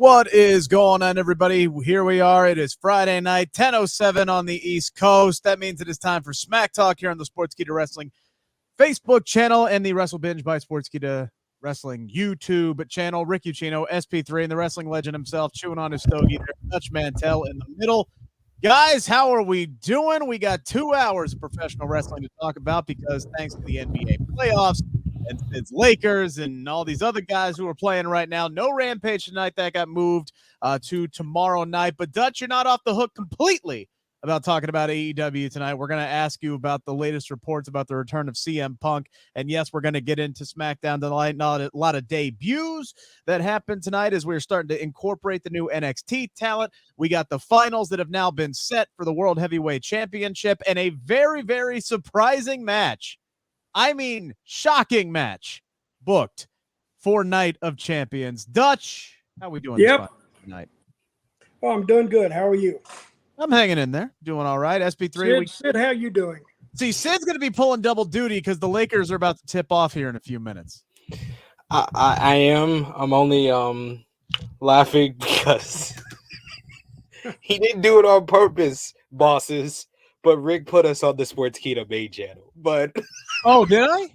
What is going on, everybody? Here we are. It is Friday night, 10:07 on the East Coast. That means it is time for Smack Talk here on the Sportskeeda Wrestling Facebook channel and the Wrestle Binge by Sportskeeda Wrestling YouTube channel. Rick Ucchino, SP3, and the wrestling legend himself chewing on his stogie there. Dutch Mantell in the middle. Guys, how are we doing? We got 2 hours of professional wrestling to talk about because thanks to the NBA playoffs and it's Lakers and all these other guys who are playing right now, no Rampage tonight. That got moved to tomorrow night. But Dutch, you're not off the hook completely about talking about AEW tonight. We're going to ask you about the latest reports about the return of CM Punk. And yes, we're going to get into SmackDown tonight. Not a lot of debuts that happened tonight as we're starting to incorporate the new NXT talent. We got the finals that have now been set for the World Heavyweight Championship and a very, very surprising match. I mean, shocking match booked for Night of Champions. Dutch, how we doing tonight? Oh, I'm doing good. How are you? I'm hanging in there, doing all right. SP3. Sid, how you doing? See, Sid's going to be pulling double duty because the Lakers are about to tip off here in a few minutes. I am. I'm only laughing because he didn't do it on purpose, bosses. But Rick put us on the Sportskeeda main channel. But oh, did I?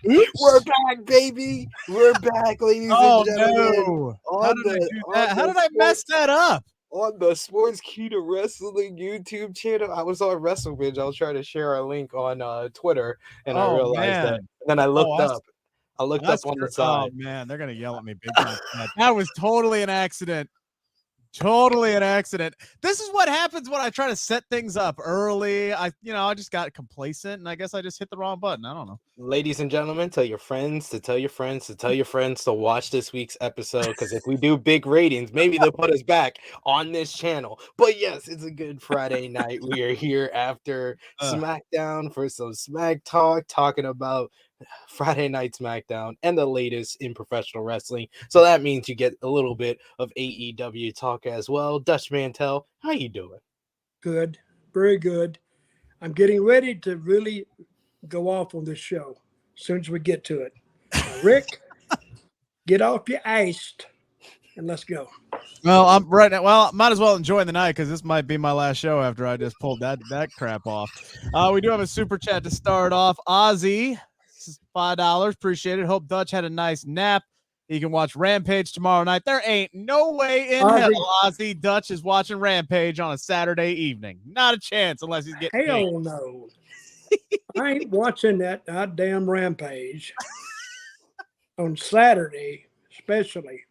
We're back, baby. We're back, ladies and gentlemen. No. How did I do that? How did I mess that up? On the Sportskeeda Wrestling YouTube channel. I was on WrestleBinge. I was trying to share a link on Twitter, and I realized that. And then I looked up. I looked up on the side. Oh, man, they're going to yell at me big time. That was totally an accident. Totally an accident. This is what happens when I try to set things up early. I just got complacent, and I guess I just hit the wrong button. I don't know. Ladies and gentlemen, tell your friends to tell your friends to tell your friends to watch this week's episode, because if we do big ratings, maybe they'll put us back on this channel. But yes, it's a good Friday night. We are here after SmackDown for some Smack Talk, talking about Friday Night SmackDown and the latest in professional wrestling. So that means you get a little bit of AEW talk as well. Dutch Mantell, how you doing? Good, very good. I'm getting ready to really go off on this show as soon as we get to it. Now, Rick, get off your ice and let's go. Well, I'm right now. Well, might as well enjoy the night because this might be my last show after I just pulled that crap off. We do have a super chat to start off. Ozzy, $5. Appreciate it. Hope Dutch had a nice nap. You can watch Rampage tomorrow night. There ain't no way in hell Ozzy Dutch is watching Rampage on a Saturday evening. Not a chance unless he's getting hell no. I ain't watching that goddamn Rampage on Saturday, especially.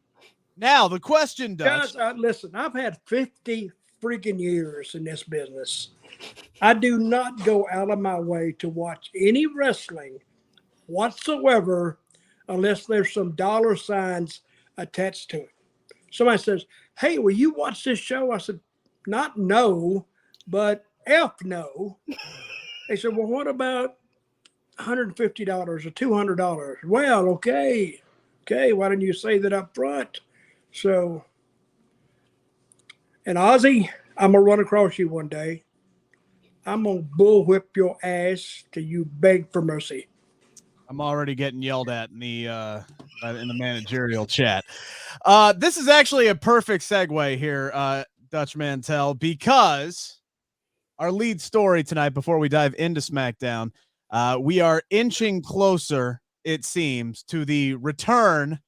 Now, the question, Dutch. Guys, listen, I've had 50 freaking years in this business. I do not go out of my way to watch any wrestling whatsoever unless there's some dollar signs attached to it. Somebody says, hey, will you watch this show? I said, not no, but F no. They said, well, what about $150 or $200? Well, okay, why didn't you say that up front? So, and Ozzy, I'm going to run across you one day. I'm going to bullwhip your ass till you beg for mercy. I'm already getting yelled at in the managerial chat. This is actually a perfect segue here, Dutch Mantell, because our lead story tonight, before we dive into SmackDown, we are inching closer, it seems, to the return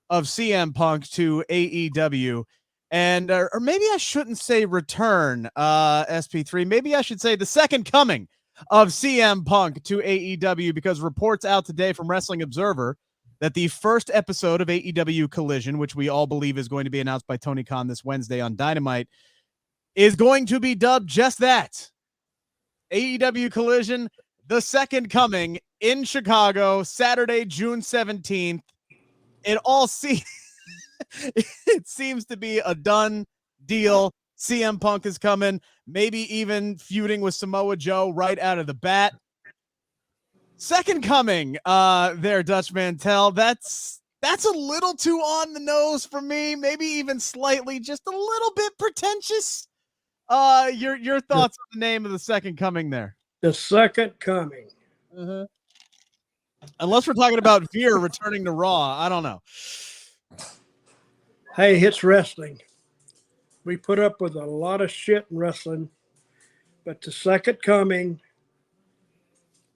of CM Punk to AEW. And or maybe I shouldn't say return, SP3. Maybe I should say the second coming of CM Punk to AEW, because reports out today from Wrestling Observer that the first episode of AEW Collision, which we all believe is going to be announced by Tony Khan this Wednesday on Dynamite, is going to be dubbed just that. AEW Collision, the second coming in Chicago, Saturday, June 17th. It seems to be a done deal. CM Punk is coming, maybe even feuding with Samoa Joe right out of the bat. Second coming there, Dutch Mantell. That's a little too on the nose for me, maybe even slightly, just a little bit pretentious. Your thoughts on the name of the second coming there? The second coming. Unless we're talking about Veer returning to Raw, I don't know. Hey, it's wrestling. We put up with a lot of shit in wrestling, but the second coming,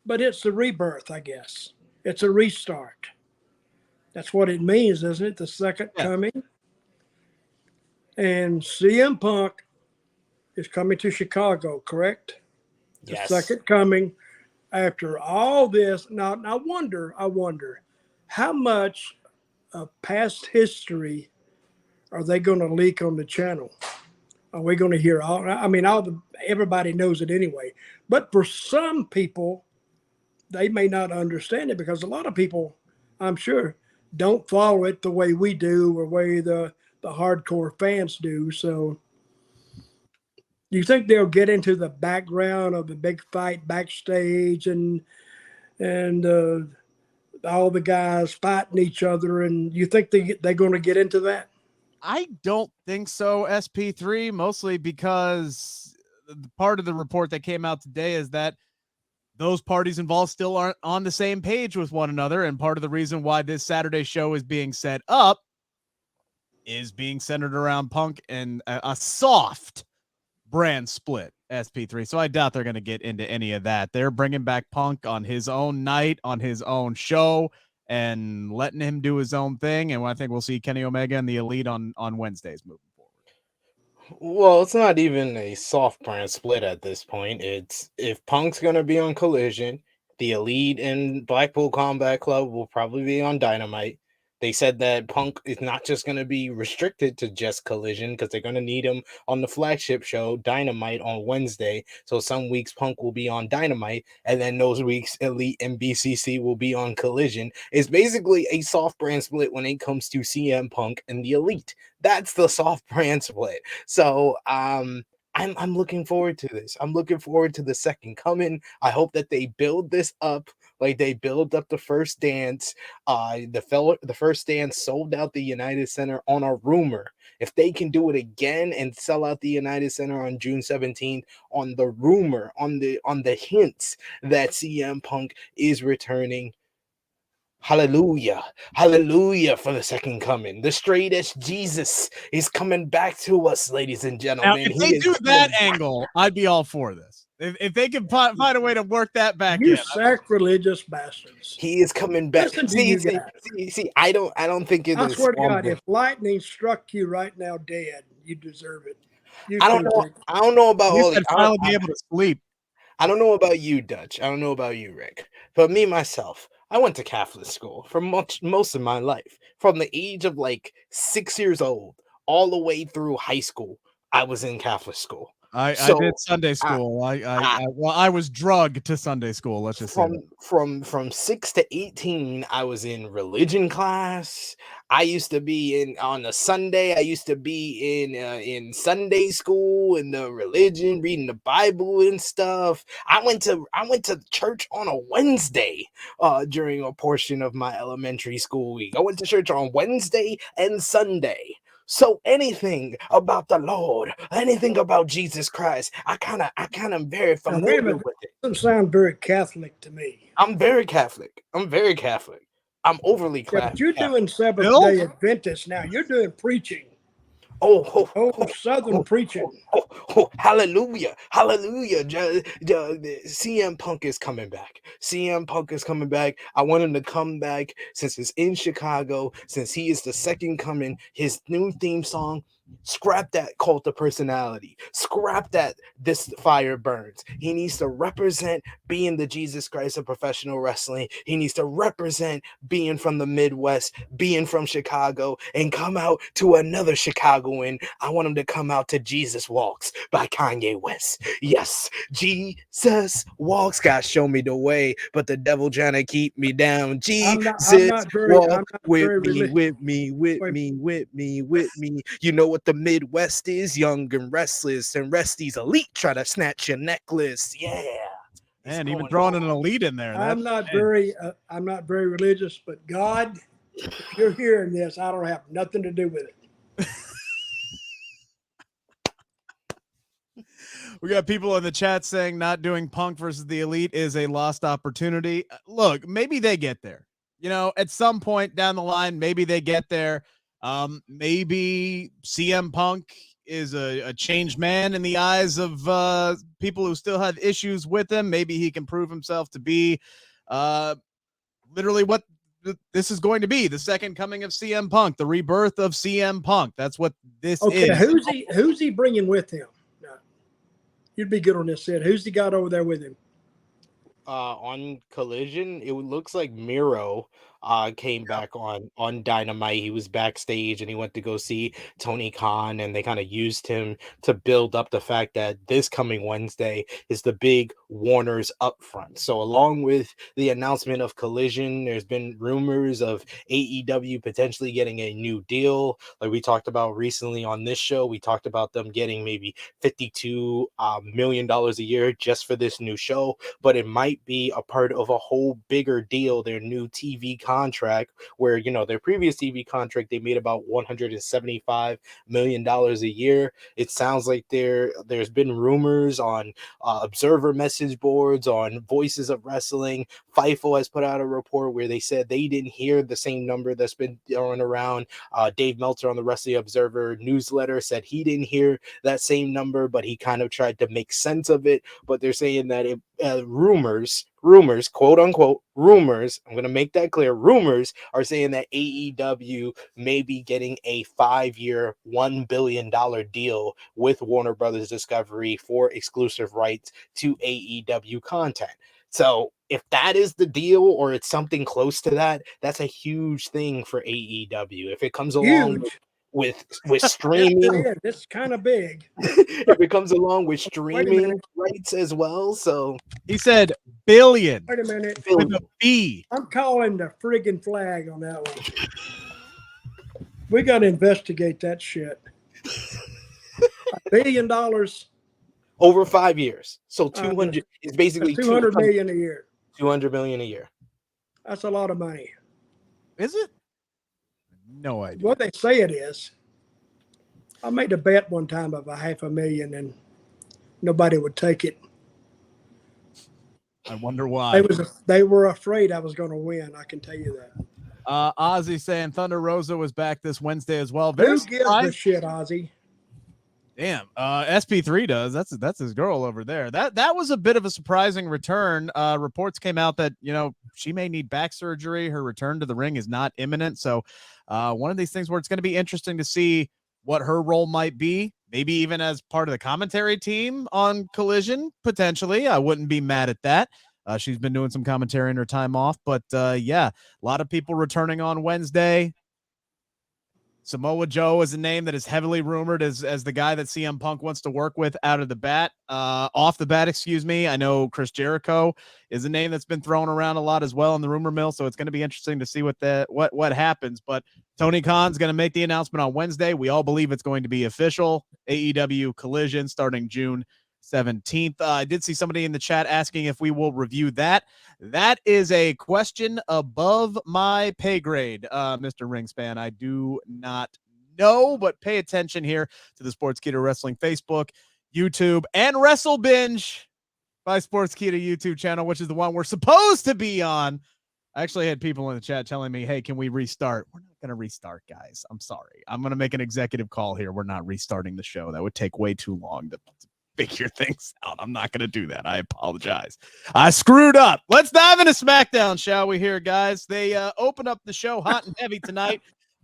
but it's a rebirth, I guess. It's a restart. That's what it means, isn't it? The second Yeah. coming. And CM Punk is coming to Chicago, correct? The Yes. second coming. After all this, now I wonder how much of past history are they going to leak on the channel? Are we going to hear all? I mean, everybody knows it anyway. But for some people, they may not understand it because a lot of people, I'm sure, don't follow it the way we do or way the hardcore fans do. So, you think they'll get into the background of the big fight backstage and all the guys fighting each other, and you think they're going to get into that? I don't think so, SP3, mostly because part of the report that came out today is that those parties involved still aren't on the same page with one another. And part of the reason why this Saturday show is being set up is being centered around Punk and a soft brand split, SP3. So I doubt they're going to get into any of that. They're bringing back Punk on his own night, on his own show, and letting him do his own thing. And I think we'll see Kenny Omega and the Elite on Wednesdays moving forward. Well, it's not even a soft brand split at this point. It's if Punk's gonna be on Collision, the Elite and Blackpool Combat Club will probably be on Dynamite. They said that Punk is not just going to be restricted to just Collision because they're going to need him on the flagship show, Dynamite, on Wednesday. So some weeks Punk will be on Dynamite, and then those weeks Elite and BCC will be on Collision. It's basically a soft brand split when it comes to CM Punk and the Elite. That's the soft brand split. So, I'm looking forward to this. I'm looking forward to the second coming. I hope that they build this up like they build up the first dance. The first dance sold out the United Center on a rumor. If they can do it again and sell out the United Center on June 17th on the rumor, on the hints that CM Punk is returning, hallelujah. Hallelujah for the second coming. The straight edge Jesus is coming back to us, ladies and Now, gentlemen. if they do that angle, I'd be all for this. If they can find a way to work that back You in. sacrilegious bastards. He is coming back. Listen to you guys. See, I don't think it I is. swear to God, if lightning struck you right now dead, you deserve it. You I don't know. I don't know about At least Ollie. I'd finally be able to sleep. I don't know about you, Dutch. I don't know about you, Rick. But me, myself, I went to Catholic school for most of my life. From the age of like 6 years old all the way through high school, I was in Catholic school. I did Sunday school. I was drugged to Sunday school. Let's just say from 6 to 18, I was in religion class. I used to be on a Sunday. I used to be in Sunday school and the religion, reading the Bible and stuff. I went to church on a Wednesday during a portion of my elementary school week. I went to church on Wednesday and Sunday. So anything about the Lord, anything about Jesus Christ, I kind of very familiar with it. Doesn't sound very Catholic to me. I'm very Catholic. I'm overly Catholic. Yeah, but you're doing Seventh-day Adventist now. You're doing preaching. Southern preaching. Hallelujah. CM Punk is coming back. CM Punk is coming back. I want him to come back since it's in Chicago, since he is the second coming. His new theme song, scrap that cult of personality. Scrap that this fire burns. He needs to represent being the Jesus Christ of professional wrestling. He needs to represent being from the Midwest, being from Chicago, and come out to another Chicagoan. I want him to come out to Jesus Walks by Kanye West. Yes, Jesus Walks. God, show me the way, but the devil trying to keep me down. Jesus walk with me. You know what the Midwest is? Young and restless, and Resty's Elite try to snatch your necklace. Yeah. And even throwing an Elite in there. I'm not very religious, but God, if you're hearing this, I don't have nothing to do with it. We got people in the chat saying not doing Punk versus the Elite is a lost opportunity. Look, maybe they get there. You know, at some point down the line, maybe they get there. Maybe CM Punk is a changed man in the eyes of people who still have issues with him. Maybe he can prove himself to be literally what this is going to be, the second coming of CM Punk, the rebirth of CM Punk. That's what this is. Who's he bringing with him? No. You'd be good on this, Sid. Who's he got over there with him? On Collision, it looks like Miro came back on Dynamite. He was backstage and he went to go see Tony Khan, and they kind of used him to build up the fact that this coming Wednesday is the big Warner's upfront. So along with the announcement of Collision, there's been rumors of AEW potentially getting a new deal. Like we talked about recently on this show, we talked about them getting maybe $52 million a year just for this new show, but it might be a part of a whole bigger deal, their new TV contract, where, you know, their previous TV contract, they made about $175 million a year. It sounds like there's been rumors on observer message boards, on Voices of Wrestling. Fightful has put out a report where they said they didn't hear the same number that's been thrown around. Dave Meltzer on the Wrestling Observer newsletter said he didn't hear that same number, but he kind of tried to make sense of it. But they're saying that rumors, quote unquote, rumors, I'm going to make that clear, rumors are saying that AEW may be getting a 5-year, $1 billion deal with Warner Brothers Discovery for exclusive rights to AEW content. So if that is the deal, or it's something close to that, that's a huge thing for AEW. If it comes along with streaming, it's kind of big. if it comes along with streaming rights as well. So he said billion. Wait a minute. With a B. I'm calling the friggin' flag on that one. We got to investigate that shit. $1 billion over 5 years. So 200 is basically 200 million a year. 200 million a year. That's a lot of money. Is it? No idea. What they say it is. I made a bet one time of $500,000 and nobody would take it. I wonder why. They were afraid I was going to win. I can tell you that. Ozzy saying Thunder Rosa was back this Wednesday as well. Who gives a shit, Ozzy? Damn, SP3 does. That's his girl over there. That was a bit of a surprising return. Reports came out that, you know, she may need back surgery. Her return to the ring is not imminent. So one of these things where it's going to be interesting to see what her role might be. Maybe even as part of the commentary team on Collision, potentially. I wouldn't be mad at that. She's been doing some commentary in her time off. But yeah, a lot of people returning on Wednesday. Samoa Joe is a name that is heavily rumored as the guy that CM Punk wants to work with off the bat. Excuse me. I know Chris Jericho is a name that's been thrown around a lot as well in the rumor mill. So it's going to be interesting to see what happens. But Tony Khan's going to make the announcement on Wednesday. We all believe it's going to be official. AEW Collision starting June 17th. I did see somebody in the chat asking if we will review that. That is a question above my pay grade, Mr. Ringspan. I do not know, but pay attention here to the Sportskeeda Wrestling Facebook, YouTube, and Wrestle Binge by Sportskeeda YouTube channel, which is the one we're supposed to be on. I actually had people in the chat telling me, hey, can we restart? We're not going to restart, guys. I'm sorry. I'm going to make an executive call here. We're not restarting the show. That would take way too long to figure things out. I'm not going to do that. I apologize. I screwed up. Let's dive into SmackDown, shall we here, guys? They open up the show hot and heavy tonight.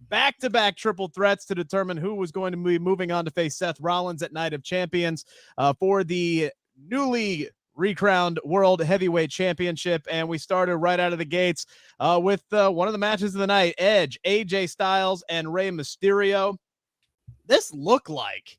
Back-to-back triple threats to determine who was going to be moving on to face Seth Rollins at Night of Champions for the newly recrowned World Heavyweight Championship. And we started right out of the gates with one of the matches of the night, Edge, AJ Styles, and Rey Mysterio. This looked like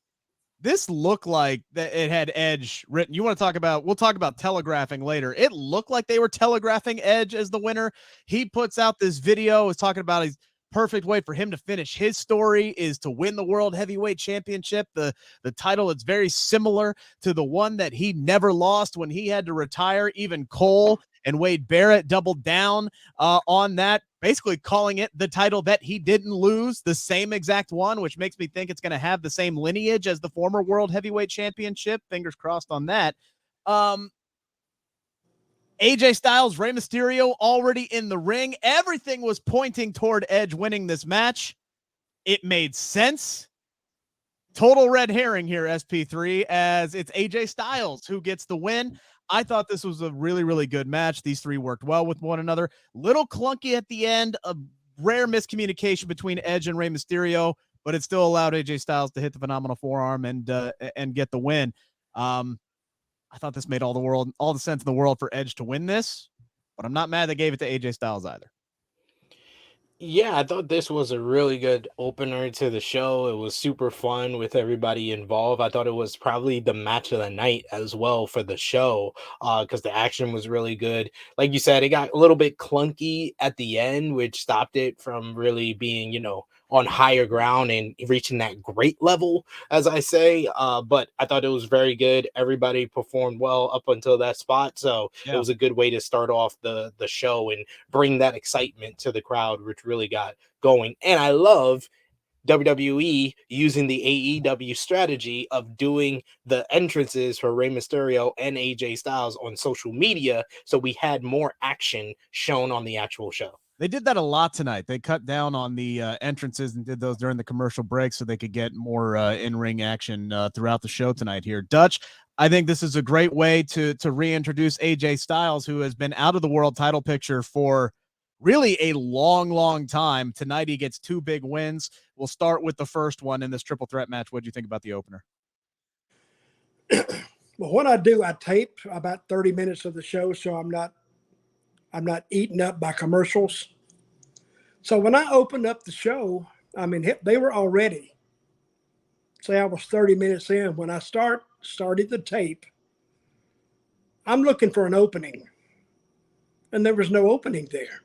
that it had Edge written. We'll talk about telegraphing later. It looked like they were telegraphing Edge as the winner. He puts out this video, is talking about his perfect way for him to finish his story is to win the World Heavyweight Championship, the title that's very similar to the one that he never lost when he had to retire. Even Cole and Wade Barrett doubled down on that, basically calling it the title that he didn't lose, the same exact one, which makes me think it's going to have the same lineage as the former World Heavyweight Championship. Fingers crossed on that. AJ Styles, Rey Mysterio already in the ring. Everything was pointing toward Edge winning this match. It made sense. Total red herring here, SP3, as it's AJ Styles who gets the win. I thought this was a really, really good match. These three worked well with one another. Little clunky at the end, a rare miscommunication between Edge and Rey Mysterio, but it still allowed AJ Styles to hit the phenomenal forearm and get the win. I thought this made all the sense in the world for Edge to win this, but I'm not mad they gave it to AJ Styles either. Yeah, I thought this was a really good opener to the show. It was super fun with everybody involved. I thought it was probably the match of the night as well for the show, because the action was really good. Like you said, it got a little bit clunky at the end, which stopped it from really being, on higher ground and reaching that great level, as I say. But I thought it was very good. Everybody performed well up until that spot. So it was a good way to start off the show and bring that excitement to the crowd, which really got going. And I love WWE using the AEW strategy of doing the entrances for Rey Mysterio and AJ Styles on social media. So we had more action shown on the actual show. They did that a lot tonight. They cut down on the entrances and did those during the commercial break so they could get more in-ring action throughout the show tonight here. Dutch, I think this is a great way to reintroduce AJ Styles, who has been out of the world title picture for really a long, long time. Tonight he gets two big wins. We'll start with the first one in this triple threat match. What do you think about the opener? Well, what I do, I tape about 30 minutes of the show, so I'm not eaten up by commercials. So when I opened up the show, they were already, say I was 30 minutes in. When I started the tape, I'm looking for an opening, and there was no opening there.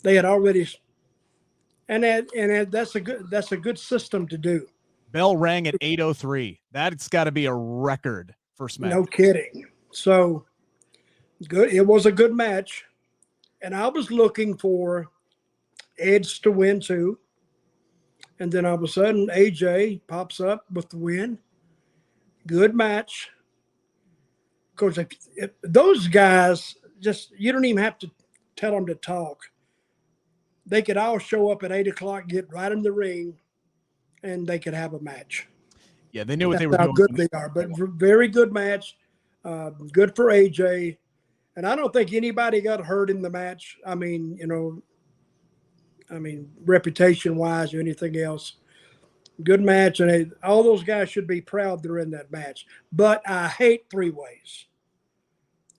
They had already, and that's a good system to do. Bell rang at 8:03. That's got to be a record for SmackDown. No kidding. So good. It was a good match. And I was looking for Edge to win too. And then all of a sudden, AJ pops up with the win. Good match. Because if those guys, you don't even have to tell them to talk. They could all show up at 8 o'clock, get right in the ring, and they could have a match. Yeah, they knew what they were doing. How good they are. But very good match. Good for AJ. And I don't think anybody got hurt in the match. Reputation-wise or anything else. Good match, and all those guys should be proud they're in that match. But I hate three-ways.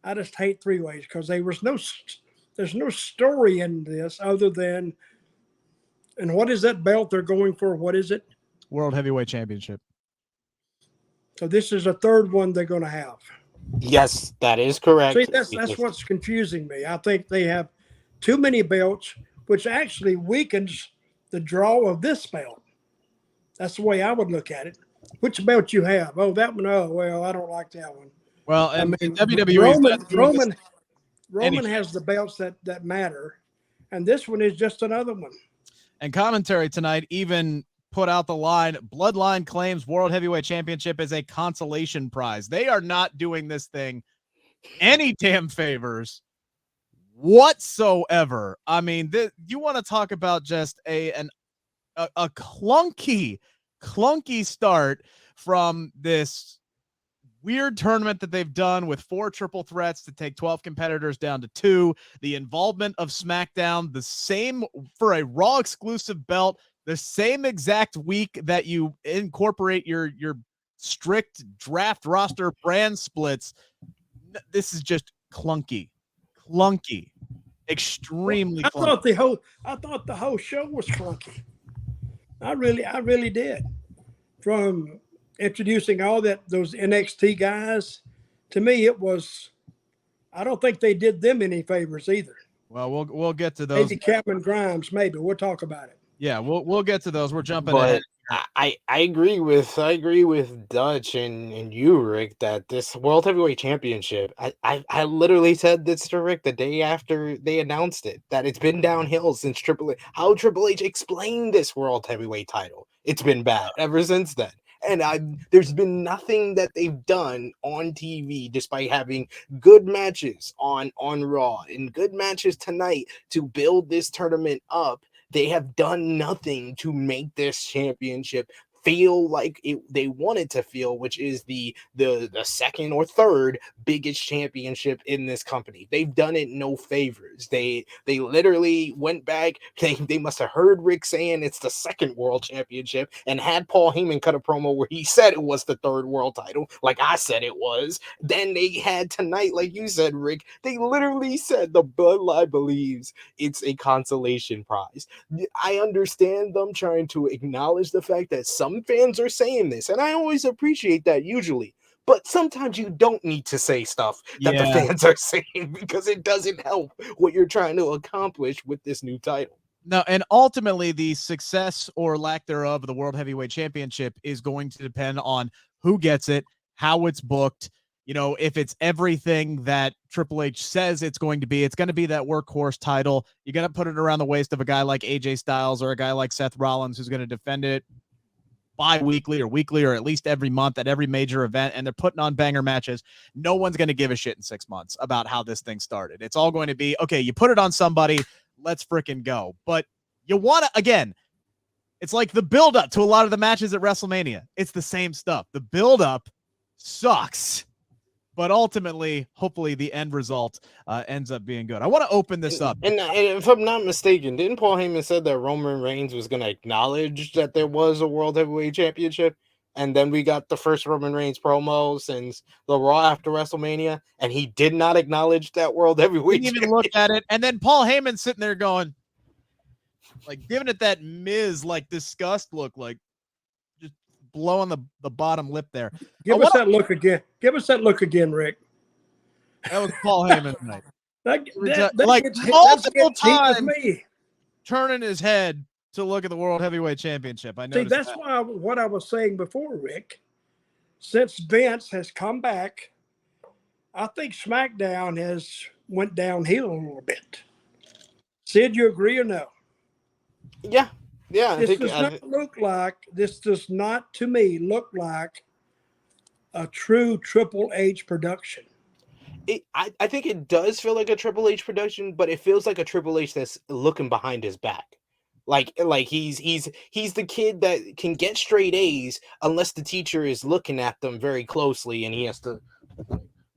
I just hate three-ways because there's no story in this other than, and what is that belt they're going for? What is it? World Heavyweight Championship. So this is a third one they're going to have. Yes, that is correct. See, that's what's confusing me. I think they have too many belts, which actually weakens the draw of this belt. That's the way I would look at it. Which belt you have? Oh, that one. Oh, well, I don't like that one. Well, and WWE Roman has the belts that matter, and this one is just another one. And commentary tonight even put out the line, Bloodline claims World Heavyweight Championship is a consolation prize. They are not doing this thing any damn favors whatsoever. I mean, you want to talk about just a clunky start from this weird tournament that they've done with 4 triple threats to take 12 competitors down to 2. The involvement of SmackDown, the same for a Raw exclusive belt, the same exact week that you incorporate your strict draft roster brand splits. This is just clunky, extremely. I thought the whole show was clunky. I really did. From introducing all those NXT guys, to me it was. I don't think they did them any favors either. Well, we'll get to those. Maybe Cameron Grimes. Maybe we'll talk about it. Yeah, we'll get to those. We're jumping ahead. I agree with Dutch and you, Rick, that this World Heavyweight Championship, I literally said this to Rick the day after they announced it, that it's been downhill since Triple H. How Triple H explained this World Heavyweight title, it's been bad ever since then. And there's been nothing that they've done on TV, despite having good matches on Raw and good matches tonight to build this tournament up, They have done nothing to make this championship feel like they wanted to feel, which is the second or third biggest championship in this company. They've done it no favors. They literally went back. They must have heard Rick saying it's the second world championship and had Paul Heyman cut a promo where he said it was the third world title, like I said it was. Then they had tonight, like you said, Rick, they literally said the Bloodline believes it's a consolation prize. I understand them trying to acknowledge the fact that some fans are saying this, and I always appreciate that usually. But sometimes you don't need to say stuff that the fans are saying because it doesn't help what you're trying to accomplish with this new title. No, and ultimately the success or lack thereof of the World Heavyweight Championship is going to depend on who gets it, how it's booked. You know, if it's everything that Triple H says it's going to be that workhorse title. You're going to put it around the waist of a guy like AJ Styles or a guy like Seth Rollins who's going to defend it bi-weekly or weekly or at least every month at every major event, and they're putting on banger matches. No one's going to give a shit in 6 months about how this thing started. It's all going to be, okay, you put it on somebody, let's freaking go. But you want to, again, it's like the build-up to a lot of the matches at WrestleMania. It's the same stuff. The build-up sucks. But ultimately, hopefully, the end result ends up being good. I want to open this up. And if I'm not mistaken, didn't Paul Heyman said that Roman Reigns was going to acknowledge that there was a World Heavyweight Championship? And then we got the first Roman Reigns promo since the Raw after WrestleMania, and he did not acknowledge that World Heavyweight Didn't even look at it. And then Paul Heyman sitting there going, like, giving it that Miz, like, disgust look, like, just blowing the bottom lip there. Give us that look again. Give us that look again, Rick. That was Paul Heyman tonight. Like multiple times turning his head to look at the World Heavyweight Championship. I know. See, that's why what I was saying before, Rick. Since Vince has come back, I think SmackDown has went downhill a little bit. Sid, you agree or no? Yeah. This does not to me look like a true Triple H production. I think it does feel like a Triple H production, but it feels like a Triple H that's looking behind his back. Like he's the kid that can get straight A's unless the teacher is looking at them very closely and he has to,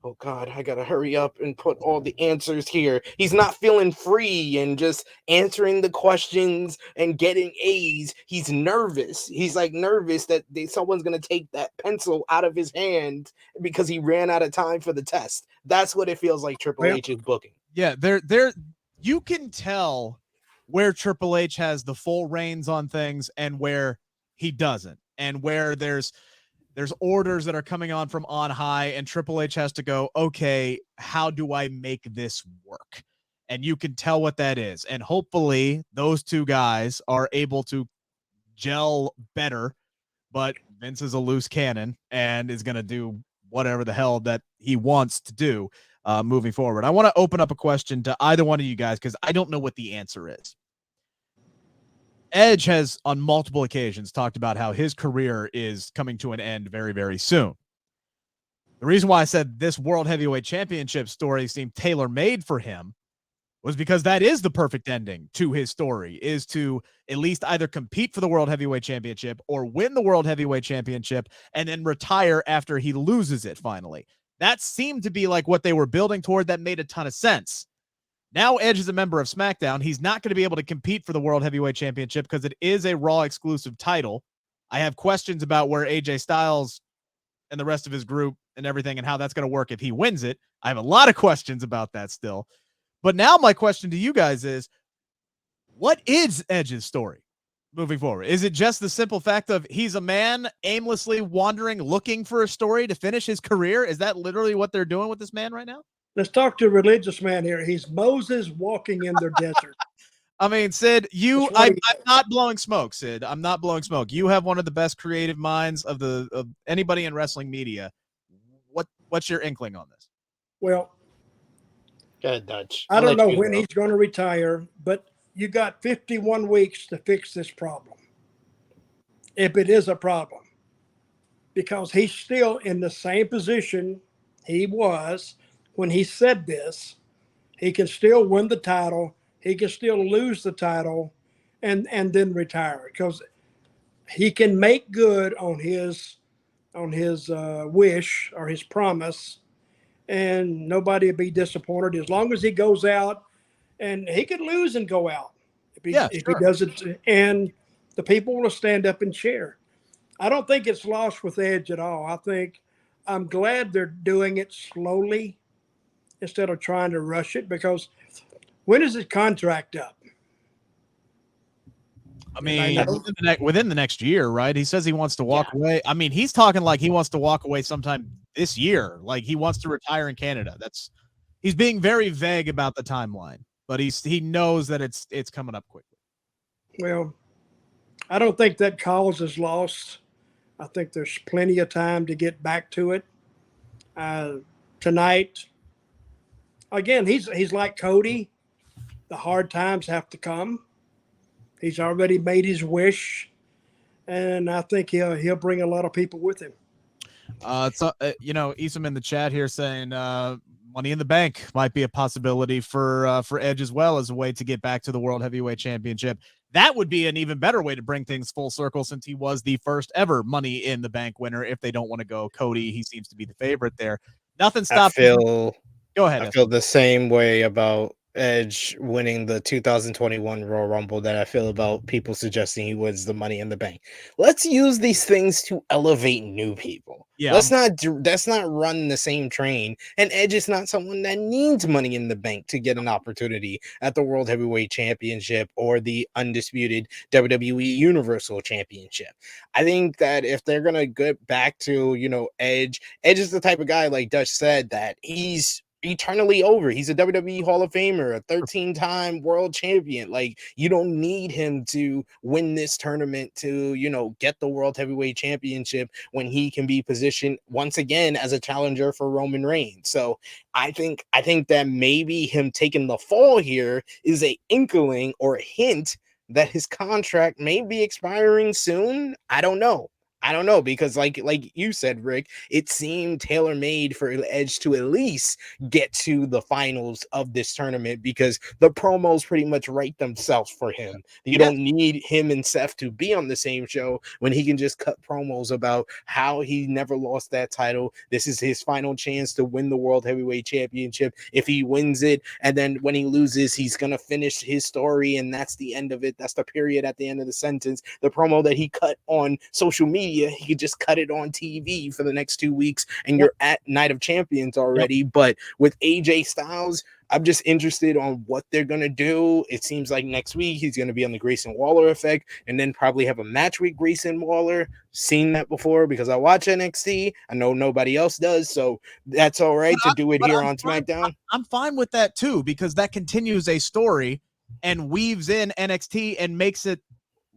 oh God, I gotta hurry up and put all the answers here. He's not feeling free and just answering the questions and getting A's. He's nervous. He's like nervous that someone's gonna take that pencil out of his hand because he ran out of time for the test. That's what it feels like Triple H is booking. Yeah, you can tell where Triple H has the full reins on things and where he doesn't, and where there's orders that are coming on from on high, and Triple H has to go, okay, how do I make this work? And you can tell what that is. And hopefully those two guys are able to gel better, but Vince is a loose cannon and is going to do whatever the hell that he wants to do moving forward. I want to open up a question to either one of you guys because I don't know what the answer is. Edge has on multiple occasions talked about how his career is coming to an end very, very soon. The reason why I said this World Heavyweight Championship story seemed tailor-made for him was because that is the perfect ending to his story, is to at least either compete for the World Heavyweight Championship or win the World Heavyweight Championship and then retire after he loses it finally. That seemed to be like what they were building toward. That made a ton of sense. Now Edge is a member of SmackDown. He's not going to be able to compete for the World Heavyweight Championship because it is a Raw exclusive title. I have questions about where AJ Styles and the rest of his group and everything and how that's going to work if he wins it. I have a lot of questions about that still. But now my question to you guys is, what is Edge's story moving forward? Is it just the simple fact of he's a man aimlessly wandering, looking for a story to finish his career? Is that literally what they're doing with this man right now? Let's talk to a religious man here. He's Moses walking in their desert. I mean, Sid, I'm not blowing smoke, Sid. I'm not blowing smoke. You have one of the best creative minds of anybody in wrestling media. What's your inkling on this? Well, go ahead, Dutch. I don't know when he's going to retire, but you got 51 weeks to fix this problem. If it is a problem, because he's still in the same position he was when he said this. He can still win the title. He can still lose the title. and then retire, because he can make good on his wish or his promise, and nobody will be disappointed as long as he goes out, and he could lose and go out Yeah, if he sure. does it, and the people will stand up and cheer. I don't think it's lost with Edge at all. I'm glad they're doing it slowly instead of trying to rush it, because when is his contract up? I Anybody mean, know? within the next year, right? He says he wants to walk Yeah. away. I mean, he's talking like he wants to walk away sometime this year. Like he wants to retire in Canada. He's being very vague about the timeline, but he knows that it's coming up quickly. Well, I don't think that cause is lost. I think there's plenty of time to get back to it. Tonight, again, he's like Cody. The hard times have to come. He's already made his wish, and I think he'll bring a lot of people with him. Isam in the chat here saying Money in the Bank might be a possibility for Edge as well, as a way to get back to the World Heavyweight Championship. That would be an even better way to bring things full circle, since he was the first ever Money in the Bank winner. If they don't want to go Cody, he seems to be the favorite there. Nothing stops. Go ahead. I feel the same way about Edge winning the 2021 Royal Rumble that I feel about people suggesting he wins the Money in the Bank. Let's use these things to elevate new people. Yeah. Let's not run the same train. And Edge is not someone that needs Money in the Bank to get an opportunity at the World Heavyweight Championship or the undisputed WWE Universal Championship. I think that if they're gonna get back to, Edge is the type of guy, like Dutch said, that he's eternally over. He's a WWE Hall of Famer, a 13-time world champion. Like, you don't need him to win this tournament to, get the World Heavyweight Championship when he can be positioned once again as a challenger for Roman Reigns. So I think that maybe him taking the fall here is a inkling or a hint that his contract may be expiring soon. I don't know, because like you said, Rick, it seemed tailor-made for Edge to at least get to the finals of this tournament, because the promos pretty much write themselves for him. You don't need him and Seth to be on the same show when he can just cut promos about how he never lost that title. This is his final chance to win the World Heavyweight Championship. If he wins it, and then when he loses, he's going to finish his story, and that's the end of it. That's the period at the end of the sentence. The promo that he cut on social media, he could just cut it on TV for the next 2 weeks, and you're at Night of Champions already. But with AJ Styles, I'm just interested on what they're going to do. It seems like next week he's going to be on the Grayson Waller effect, and then probably have a match with Grayson Waller. Seen that before because I watch NXT. I know nobody else does, so that's all right to do it here on SmackDown. I'm fine with that too, because that continues a story and weaves in NXT and makes it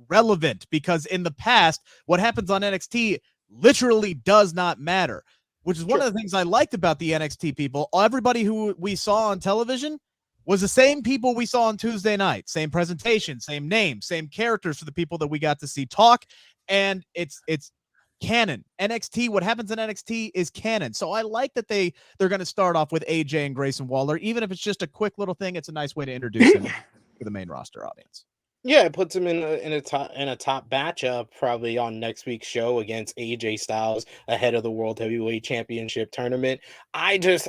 relevant, because in the past, what happens on NXT literally does not matter, which is one of the things I liked about the NXT people. Everybody who we saw on television was the same people we saw on Tuesday night, same presentation, same names, same characters for the people that we got to see talk. And it's canon. NXT, what happens in NXT is canon. So I like that they're going to start off with AJ and Grayson Waller. Even if it's just a quick little thing, it's a nice way to introduce him to the main roster audience. Yeah, it puts him in a top matchup probably on next week's show against AJ Styles ahead of the World Heavyweight Championship tournament. I just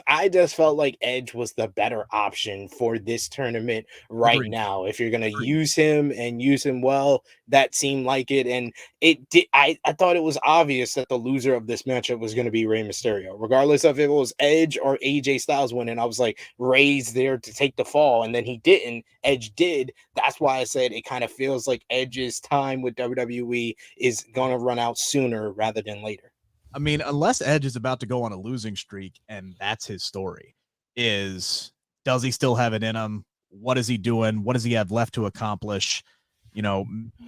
felt like Edge was the better option for this tournament right now. If you're gonna use him and use him well, that seemed like it, and it did. I thought it was obvious that the loser of this matchup was going to be Rey Mysterio, regardless of if it was Edge or AJ Styles winning. I was like, Rey's there to take the fall, and then he didn't. Edge did. That's why I said it kind of feels like Edge's time with WWE is going to run out sooner rather than later. I mean, unless Edge is about to go on a losing streak and that's his story, does he still have it in him? What is he doing? What does he have left to accomplish?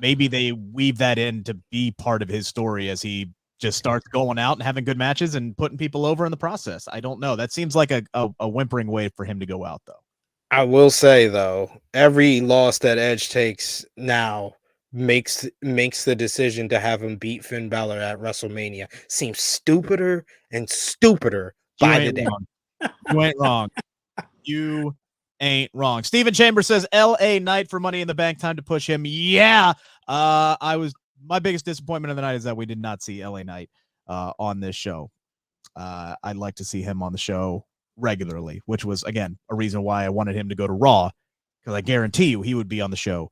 Maybe they weave that in to be part of his story as he just starts going out and having good matches and putting people over in the process. I don't know. That seems like a whimpering way for him to go out, though. I will say, though, every loss that Edge takes now makes the decision to have him beat Finn Balor at WrestleMania seem stupider and stupider by the day. You ain't wrong. You ain't wrong. Steven Chambers says LA Knight for Money in the Bank. Time to push him. Yeah. My biggest disappointment of the night is that we did not see LA Knight on this show. I'd like to see him on the show regularly, which was, again, a reason why I wanted him to go to Raw, because I guarantee you he would be on the show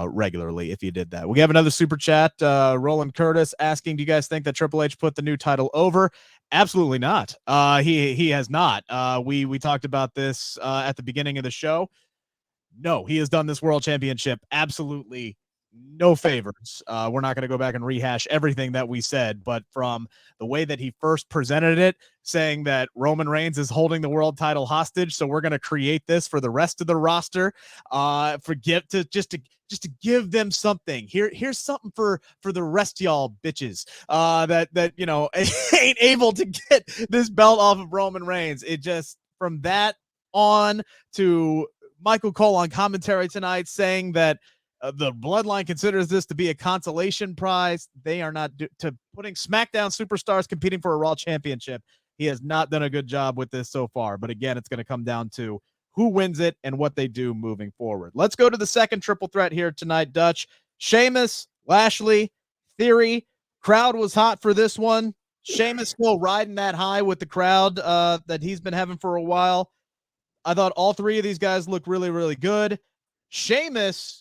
regularly if you did that. We have another super chat. Roland Curtis asking, do you guys think that Triple H put the new title over? Absolutely not. He has not. We talked about this at the beginning of the show. No, he has done this world championship absolutely no favors. We're not going to go back and rehash everything that we said, but from the way that he first presented it, saying that Roman Reigns is holding the world title hostage, so we're going to create this for the rest of the roster. Just to give them something. Here's something for the rest of y'all bitches that you know ain't able to get this belt off of Roman Reigns. It just, from that on to Michael Cole on commentary tonight saying that the Bloodline considers this to be a consolation prize. They are not to putting SmackDown superstars competing for a Raw championship. He has not done a good job with this so far. But again, it's going to come down to who wins it and what they do moving forward. Let's go to the second triple threat here tonight, Dutch. Sheamus, Lashley, Theory. Crowd was hot for this one. Sheamus still riding that high with the crowd that he's been having for a while. I thought all three of these guys look really, really good. Sheamus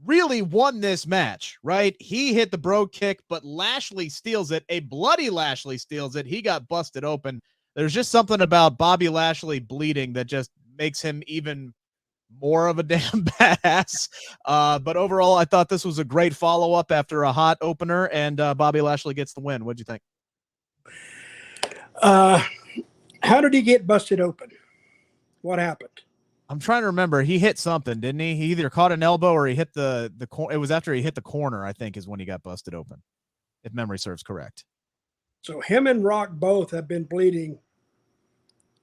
really won this match, right? He hit the bro kick, but Lashley steals it. A bloody Lashley steals it. He got busted open. There's just something about Bobby Lashley bleeding that just makes him even more of a damn badass. But overall, I thought this was a great follow-up after a hot opener, and Bobby Lashley gets the win. What'd you think? How did he get busted open? What happened? I'm trying to remember. He hit something, didn't he? He either caught an elbow or he hit the corner. It was after he hit the corner, I think, is when he got busted open, if memory serves correct. So him and Rock both have been bleeding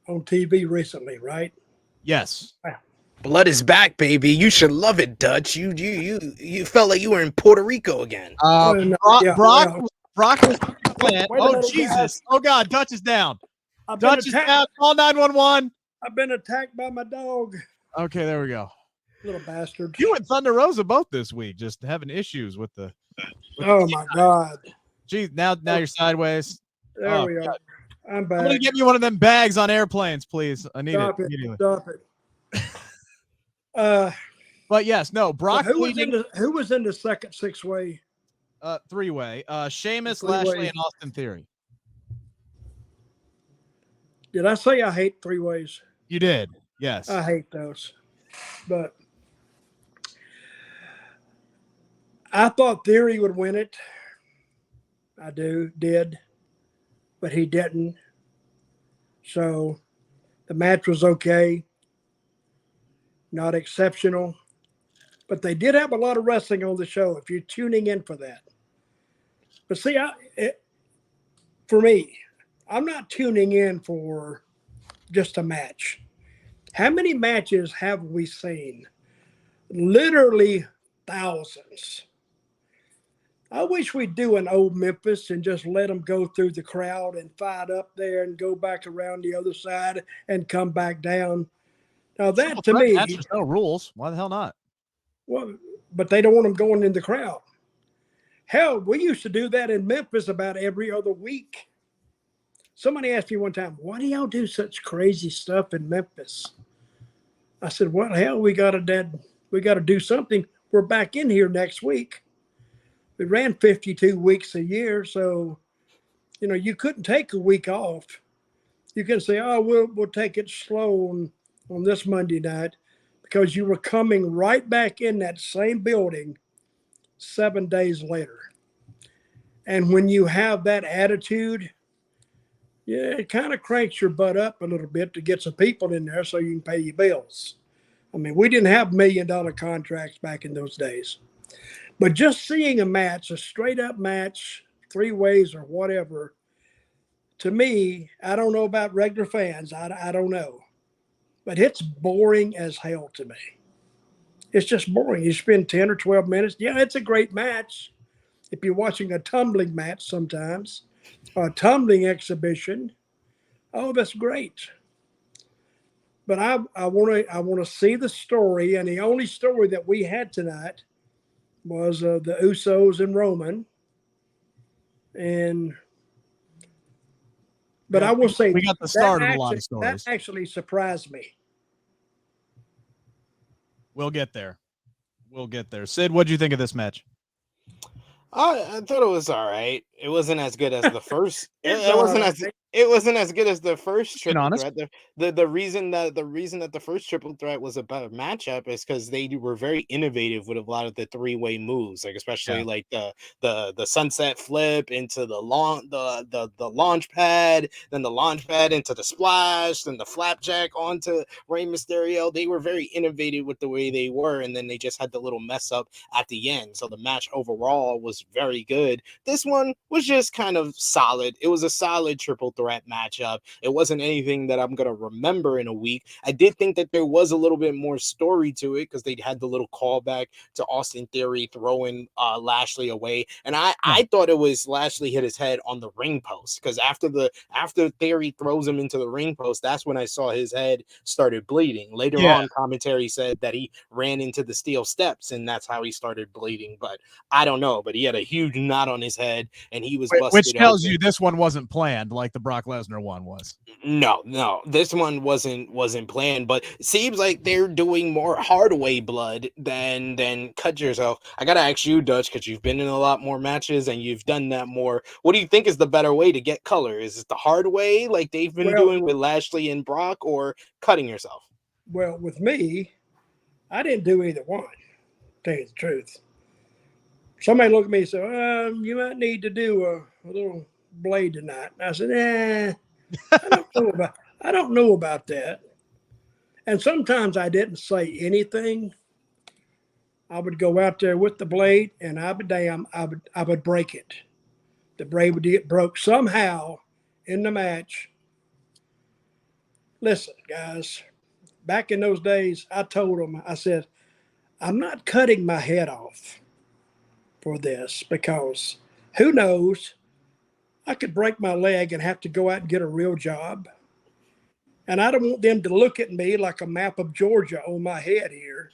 on TV recently, right? Yes. Blood is back, baby. You should love it, Dutch. You felt like you were in Puerto Rico again. Brock was playing. Oh, Jesus. Guys. Oh, God. Dutch is down. Dutch is down. Call 911. I've been attacked by my dog. Okay, there we go. Little bastard. You and Thunder Rosa both this week, just having issues with the. Oh my God. Geez, now you're sideways. There we are. I'm back. I'm gonna get you one of them bags on airplanes, please. I need Stop it immediately. Stop it. But yes, no. Brock. Who was in the second six-way? Three-way. Sheamus, Lashley, and Austin Theory. Did I say I hate three-ways? You did. Yes. I hate those. But I thought Theory would win it. I did. But he didn't. So the match was okay. Not exceptional. But they did have a lot of wrestling on the show if you're tuning in for that. But see, for me, I'm not tuning in for just a match. How many matches have we seen? Literally thousands. I wish we'd do an old Memphis and just let them go through the crowd and fight up there and go back around the other side and come back down. Now that to me, there's no rules. Why the hell not? Well, but they don't want them going in the crowd. Hell, we used to do that in Memphis about every other week. Somebody asked me one time, why do y'all do such crazy stuff in Memphis? I said, well, hell, we got to do something. We're back in here next week. We ran 52 weeks a year, so, you couldn't take a week off. You can say, oh, we'll take it slow on this Monday night, because you were coming right back in that same building 7 days later. And when you have that attitude, yeah, it kind of cranks your butt up a little bit to get some people in there so you can pay your bills. I mean, we didn't have $1 million contracts back in those days. But just seeing a match, a straight-up match, three ways or whatever, to me, I don't know about regular fans. I don't know. But it's boring as hell to me. It's just boring. You spend 10 or 12 minutes. Yeah, it's a great match. If you're watching a tumbling match sometimes, or a tumbling exhibition, oh, that's great. But I want to see the story, and the only story that we had tonight was the Usos and Roman, but I will say we got the start of a lot of stories. That actually surprised me. We'll get there. Sid, what do you think of this match? I thought it was all right. It wasn't as good as the first. It wasn't as good as the first triple honest. threat. The reason that the first triple threat was a better matchup is because they were very innovative with a lot of the 3-way moves, like especially like the sunset flip into the launch pad, then the launch pad into the splash, then the flapjack onto Rey Mysterio. They were very innovative with the way they were, and then they just had the little mess up at the end. So the match overall was very good. This one was just kind of solid. It was a solid triple threat matchup. It wasn't anything that I'm going to remember in a week. I did think that there was a little bit more story to it because they had the little callback to Austin Theory throwing Lashley away. And I thought it was Lashley hit his head on the ring post, because after Theory throws him into the ring post, that's when I saw his head started bleeding. Later on, commentary said that he ran into the steel steps and that's how he started bleeding. But I don't know. But he had a huge knot on his head and he was busted. Which tells you this one wasn't planned like the Brock Lesnar one was. No, this one wasn't planned, but it seems like they're doing more hard way blood than cut yourself. I gotta ask you, Dutch, because you've been in a lot more matches and you've done that more. What do you think is the better way to get color? Is it the hard way like they've been doing with Lashley and Brock, or cutting yourself? Well, with me, I didn't do either one, to tell you the truth. Somebody looked at me and said, you might need to do a little blade tonight. And I said, I don't know about that. And sometimes I didn't say anything. I would go out there with the blade and I would break it. The blade would get broke somehow in the match. Listen, guys, back in those days, I told them, I said, I'm not cutting my head off for this, because who knows, I could break my leg and have to go out and get a real job. And I don't want them to look at me like a map of Georgia on my head here.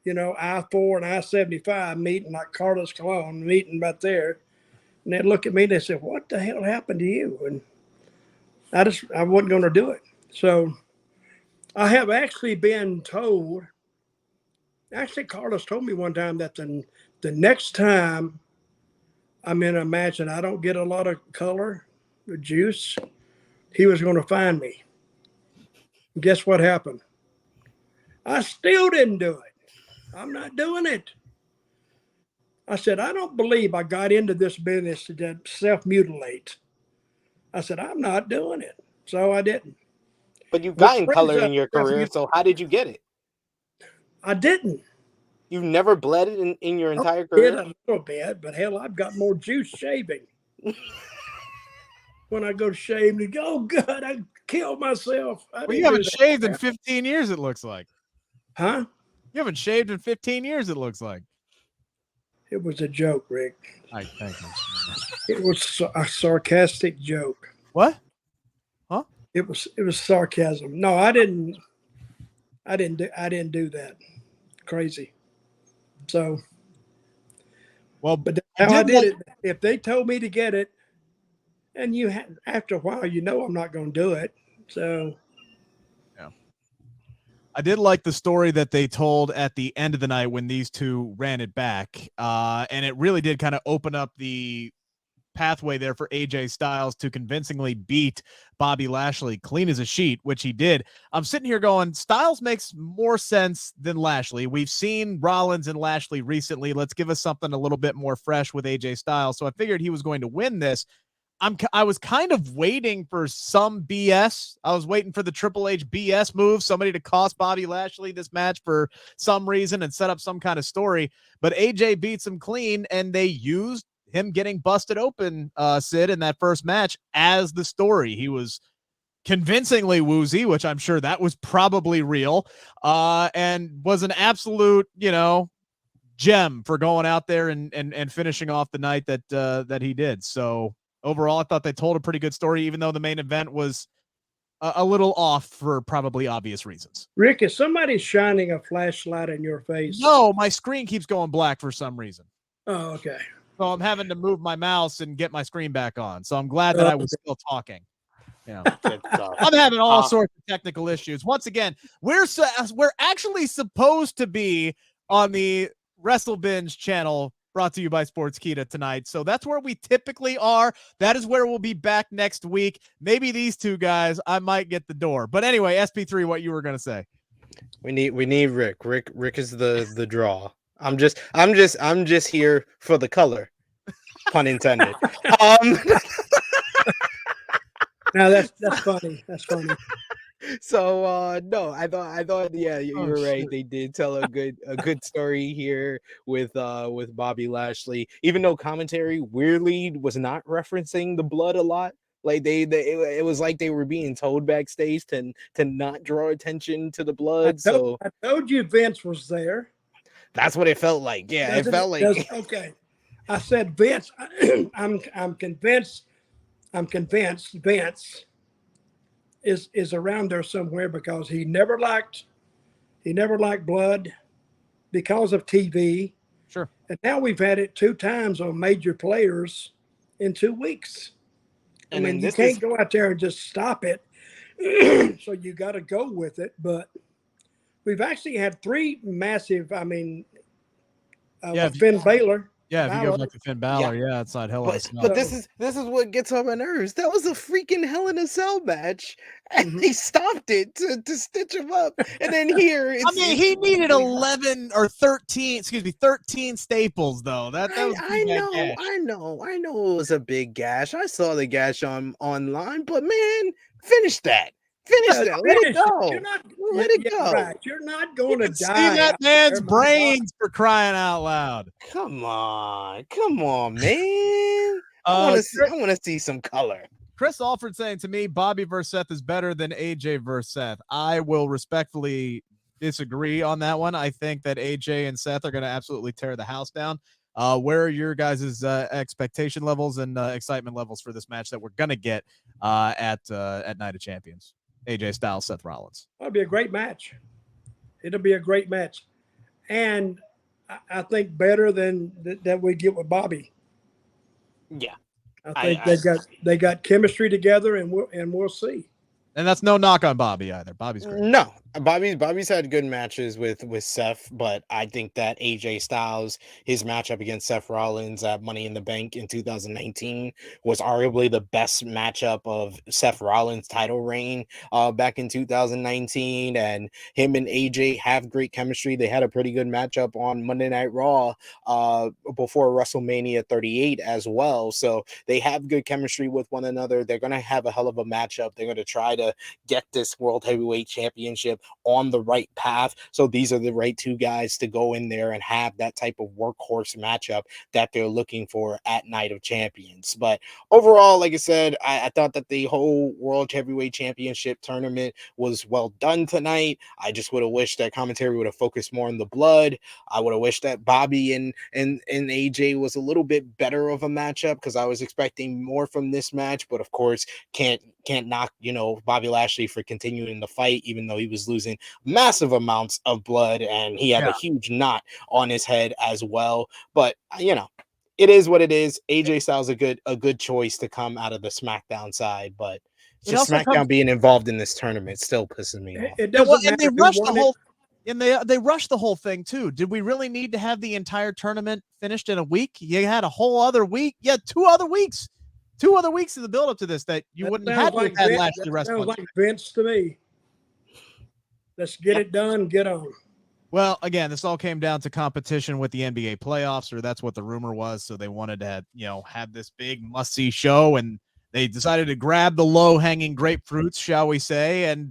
You know, I-4 and I-75 meeting like Carlos Colon meeting right there. And they'd look at me and they said, what the hell happened to you? And I wasn't going to do it. So I have actually been told, actually Carlos told me one time that the next time I'm in a match and I don't get a lot of color or juice, he was going to find me. And guess what happened? I still didn't do it. I'm not doing it. I said, I don't believe I got into this business to self-mutilate. I said, I'm not doing it. So I didn't. But you've gotten color in your career, so how did you get it? I didn't. You've never bled it in your entire career? I did a little bit, but hell, I've got more juice shaving. When I go to shave, and go, oh, God, I killed myself. Well, you haven't shaved in 15 years, it looks like. Huh? You haven't shaved in 15 years, it looks like. It was a joke, Rick. Thank you. It was a sarcastic joke. What? Huh? It was sarcasm. No, I didn't do that. Crazy. So, well, but how I did it. If they told me to get it, and after a while, I'm not going to do it. So, yeah, I did like the story that they told at the end of the night when these two ran it back, and it really did kind of open up the pathway there for AJ Styles to convincingly beat Bobby Lashley clean as a sheet, which he did. I'm sitting here going, Styles makes more sense than Lashley. We've seen Rollins and Lashley recently. Let's give us something a little bit more fresh with AJ Styles. So I figured he was going to win this. I was kind of waiting for some BS. I was waiting for the Triple H BS move, somebody to cost Bobby Lashley this match for some reason and set up some kind of story. But AJ beats him clean, and they used him getting busted open, Sid, in that first match as the story. He was convincingly woozy, which I'm sure that was probably real, and was an absolute, gem for going out there and finishing off the night that he did. So overall, I thought they told a pretty good story, even though the main event was a little off for probably obvious reasons. Rick, is somebody shining a flashlight in your face? No, my screen keeps going black for some reason. Oh, okay. So I'm having to move my mouse and get my screen back on. So I'm glad that I was still talking. Yeah. I'm having all sorts of technical issues. Once again, we're actually supposed to be on the Wrestle Binge channel brought to you by Sportskeeda tonight. So that's where we typically are. That is where we'll be back next week. Maybe these two guys, I might get the door. But anyway, SP3, what you were going to say. We need Rick. Rick is the draw. I'm just here for the color. Pun intended. Now that's funny. That's funny. So no, I thought yeah, you're right. They did tell a good story here with Bobby Lashley, even though commentary weirdly was not referencing the blood a lot. Like it was like they were being told backstage to not draw attention to the blood. I told you Vince was there. That's what it felt like. Yeah, it felt like okay. I said Vince. I'm convinced Vince is around there somewhere because he never liked blood because of TV. Sure. And now we've had it 2 times on major players in 2 weeks. I mean, you can't go out there and just stop it. So you got to go with it. But we've actually had 3 massive, Finn Balor. Yeah, if you go back to Finn Balor, yeah, it's not hell. But this is what gets on my nerves. That was a freaking Hell in a Cell match, and they stopped it to stitch him up. And then here, he needed 11 or 13. Excuse me, 13 staples though. That was I know. It was a big gash. I saw the gash online, but man, finish that. Let it go. Let it go. Right. You're not going to die. See that man's brains for crying out loud. Come on, man. I want to see some color. Chris Alford saying to me, Bobby versus Seth is better than AJ versus Seth. I will respectfully disagree on that one. I think that AJ and Seth are going to absolutely tear the house down. Where are your guys' expectation levels and excitement levels for this match that we're going to get at Night of Champions? AJ Styles, Seth Rollins. It'll be a great match. It'll be a great match. And I think better than that we get with Bobby. Yeah. I think they got chemistry together, and we'll see. And that's no knock on Bobby either. Bobby's great. No, Bobby's had good matches with Seth, but I think that AJ Styles, his matchup against Seth Rollins at Money in the Bank in 2019 was arguably the best matchup of Seth Rollins' title reign back in 2019. And him and AJ have great chemistry. They had a pretty good matchup on Monday Night Raw before WrestleMania 38 as well. So they have good chemistry with one another. They're going to have a hell of a matchup. They're going to try to get this World Heavyweight Championship on the right path. So these are the right 2 guys to go in there and have that type of workhorse matchup that they're looking for at Night of Champions. But overall, like I said, I thought that the whole World Heavyweight Championship tournament was well done tonight. I just would have wished that commentary would have focused more on the blood. I would have wished that Bobby and AJ was a little bit better of a matchup because I was expecting more from this match, but of course can't knock, Bobby Lashley for continuing the fight, even though he was losing massive amounts of blood and he had a huge knot on his head as well. But, it is what it is. AJ Styles a good choice to come out of the SmackDown side, but just SmackDown being involved in this tournament still pisses me off. It doesn't matter. And they rushed the whole and they rushed the whole thing too. Did we really need to have the entire tournament finished in a week? You had a whole other week. Yeah, 2 other weeks. 2 other weeks in the build up to this that you wouldn't have to have had Lashley wrestling. Sounds like Vince to me. Let's get it done. Get on. Well, again, this all came down to competition with the NBA playoffs, or that's what the rumor was. So they wanted to have this big must-see show, and they decided to grab the low-hanging grapefruits, shall we say, and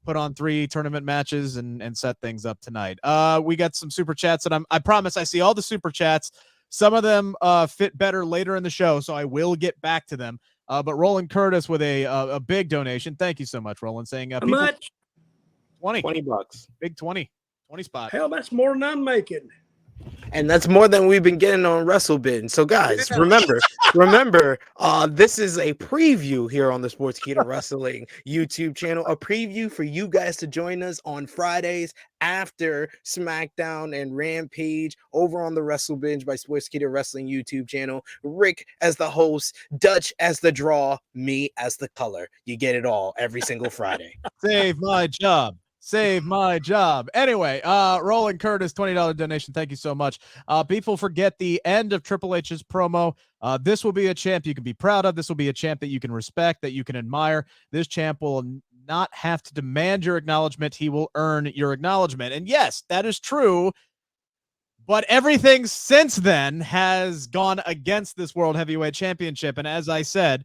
put on 3 tournament matches and set things up tonight. We got some super chats, and I promise I see all the super chats. Some of them fit better later in the show, so I will get back to them. But Roland Curtis with a big donation. Thank you so much, Roland, saying how much? $20. Big 20 spot. Hell, that's more than I'm making. And that's more than we've been getting on WrestleBin. So guys, remember, this is a preview here on the Sportskeeda Wrestling YouTube channel, a preview for you guys to join us on Fridays after SmackDown and Rampage over on the WrestleBinge by Sportskeeda Wrestling YouTube channel. Rick as the host, Dutch as the draw, me as the color. You get it all every single Friday. Save my job. Save my job. Anyway, Roland Curtis, $20 donation. Thank you so much. People forget the end of Triple H's promo. This will be a champ you can be proud of. This will be a champ that you can respect, that you can admire. This champ will not have to demand your acknowledgement. He will earn your acknowledgement. And yes, that is true. But everything since then has gone against this World Heavyweight Championship. And as I said,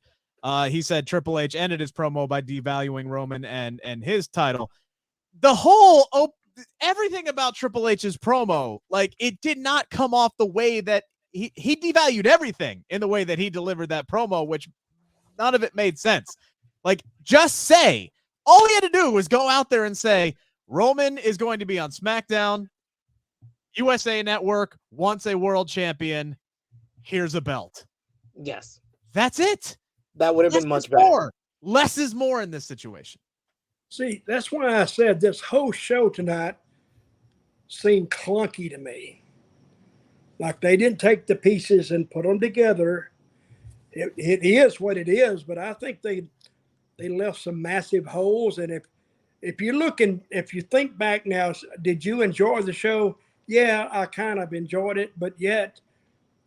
he said Triple H ended his promo by devaluing Roman and his title. The whole everything about Triple H's promo, like, it did not come off the way that he devalued everything in the way that he delivered that promo, which none of it made sense. Like, just say, all he had to do was go out there and say, Roman is going to be on SmackDown, USA Network, once a world champion, here's a belt. Yes. That's it. That would have been much better. Less is more in this situation. See, that's why I said this whole show tonight seemed clunky to me. Like they didn't take the pieces and put them together. It is what it is, but I think they left some massive holes. And if you think back now, did you enjoy the show? Yeah, I kind of enjoyed it, but yet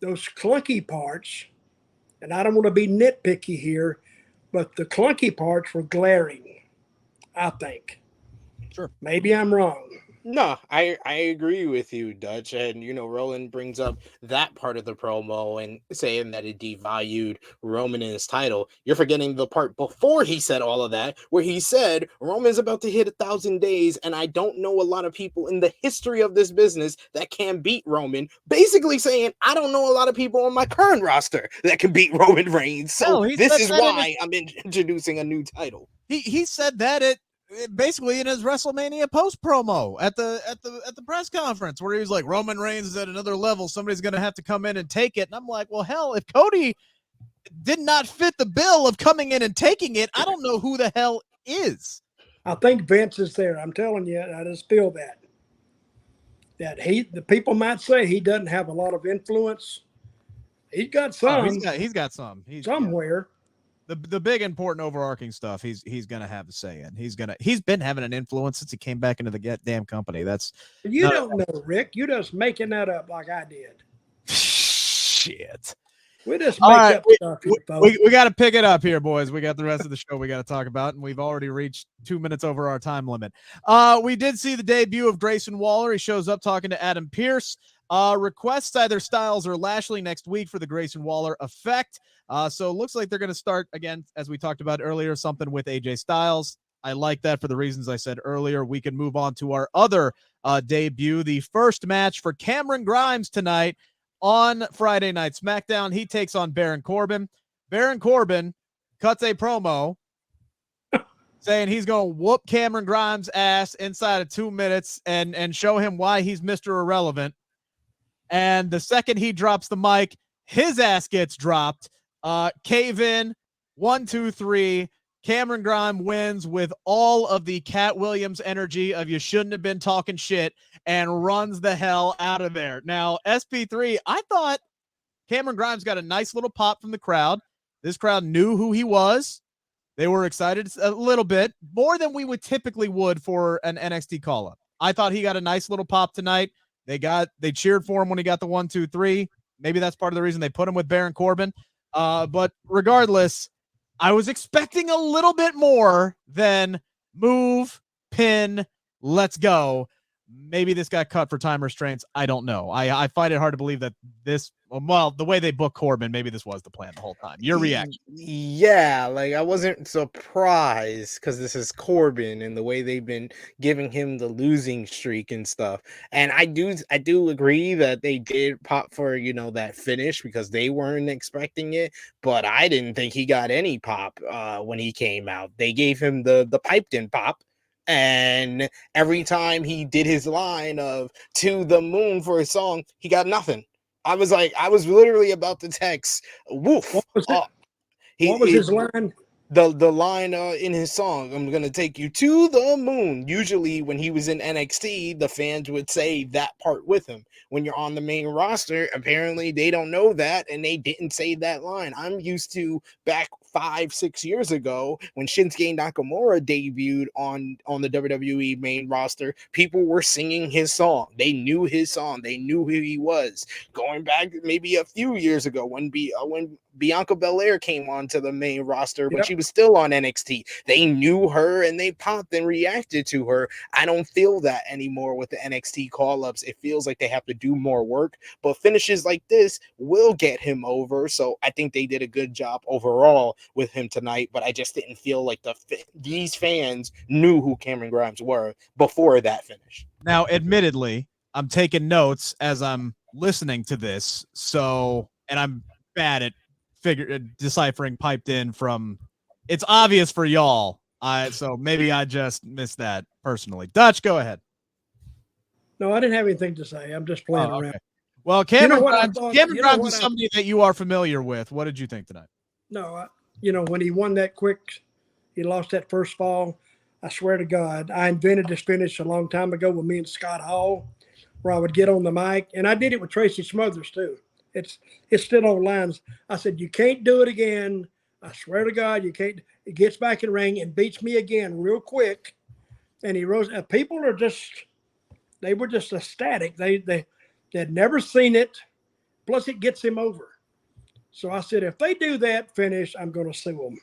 those clunky parts, and I don't want to be nitpicky here, but the clunky parts were glaring, I think. Sure. Maybe I'm wrong. No, I agree with you, Dutch. And, Roland brings up that part of the promo and saying that it devalued Roman in his title. You're forgetting the part before he said all of that, where he said Roman's about to hit 1,000 days, and I don't know a lot of people in the history of this business that can beat Roman. Basically saying, I don't know a lot of people on my current roster that can beat Roman Reigns. So this is why I'm introducing a new title. He said that basically in his WrestleMania post promo at the press conference, where he was like, Roman Reigns is at another level, somebody's going to have to come in and take it. And I'm like, well, hell, if Cody did not fit the bill of coming in and taking it, I don't know who the hell is. I think Vince is there. I'm telling you, I just feel that the people might say he doesn't have a lot of influence. He's got some. He's got some. Somewhere. The big important overarching stuff he's gonna have to say in. He's been having an influence since he came back into the damn company. That's you don't know, Rick. You're just making that up like I did. Shit. We just make up stuff here, folks. We got to pick it up here, boys. We got the rest of the show we got to talk about, and we've already reached 2 minutes over our time limit. We did see the debut of Grayson Waller. He shows up talking to Adam Pearce. Requests either Styles or Lashley next week for the Grayson Waller effect. So it looks like they're going to start, again, as we talked about earlier, something with AJ Styles. I like that for the reasons I said earlier. We can move on to our other debut, the first match for Cameron Grimes tonight on Friday Night SmackDown. He takes on Baron Corbin. Baron Corbin cuts a promo saying he's going to whoop Cameron Grimes' ass inside of 2 minutes and show him why he's Mr. Irrelevant. And the second he drops the mic, his ass gets dropped. Cave in, 1, 2, 3. Cameron Grimes wins with all of the Cat Williams energy of you shouldn't have been talking shit, and runs the hell out of there. Now, SP3, I thought Cameron Grimes got a nice little pop from the crowd. This crowd knew who he was. They were excited a little bit, more than we would typically would for an NXT call-up. I thought he got a nice little pop tonight. They cheered for him when he got the 1, 2, 3. Maybe that's part of the reason they put him with Baron Corbin. But regardless, I was expecting a little bit more than move, pin, let's go. Maybe this got cut for time restraints. I don't know. I find it hard to believe that this, well, the way they book Corbin, maybe this was the plan the whole time. Your reaction? Yeah, like I wasn't surprised because this is Corbin and the way they've been giving him the losing streak and stuff. And I do agree that they did pop for, that finish because they weren't expecting it. But I didn't think he got any pop when he came out. They gave him the piped in pop And every time he did his line of "to the moon" for his song, he got nothing. I was literally about to text Woof. What was What was his line? The line in his song, "I'm gonna take you to the moon." Usually when he was in NXT, the fans would say that part with him. When you're on the main roster, apparently they don't know that, and they didn't say that line. I'm used to back 5-6 years ago when Shinsuke Nakamura debuted on the WWE main roster, people were singing his song. They knew his song. They knew who he was. Going back maybe a few years ago when Bianca Belair came onto the main roster when she was still on NXT. They knew her and they popped and reacted to her. I don't feel that anymore with the NXT call-ups. It feels like they have to do more work, but finishes like this will get him over. So I think they did a good job overall with him tonight, but I just didn't feel like these fans knew who Cameron Grimes were before that finish. Now, admittedly, I'm taking notes as I'm listening to this, and I'm bad at deciphering piped in from. It's obvious for y'all, so maybe I just missed that personally. Dutch, go ahead. No, I didn't have anything to say. I'm just playing around. Well, Cameron Grimes is somebody that you are familiar with. What did you think tonight? No, when he won that quick, he lost that first fall. I swear to God, I invented this finish a long time ago with me and Scott Hall, where I would get on the mic, and I did it with Tracy Smothers too. It's still on lines. I said, you can't do it again. I swear to God, you can't. He gets back in the ring and beats me again real quick. And he rose. People are they were just ecstatic. They'd never seen it. Plus, it gets him over. So I said, if they do that finish, I'm going to sue them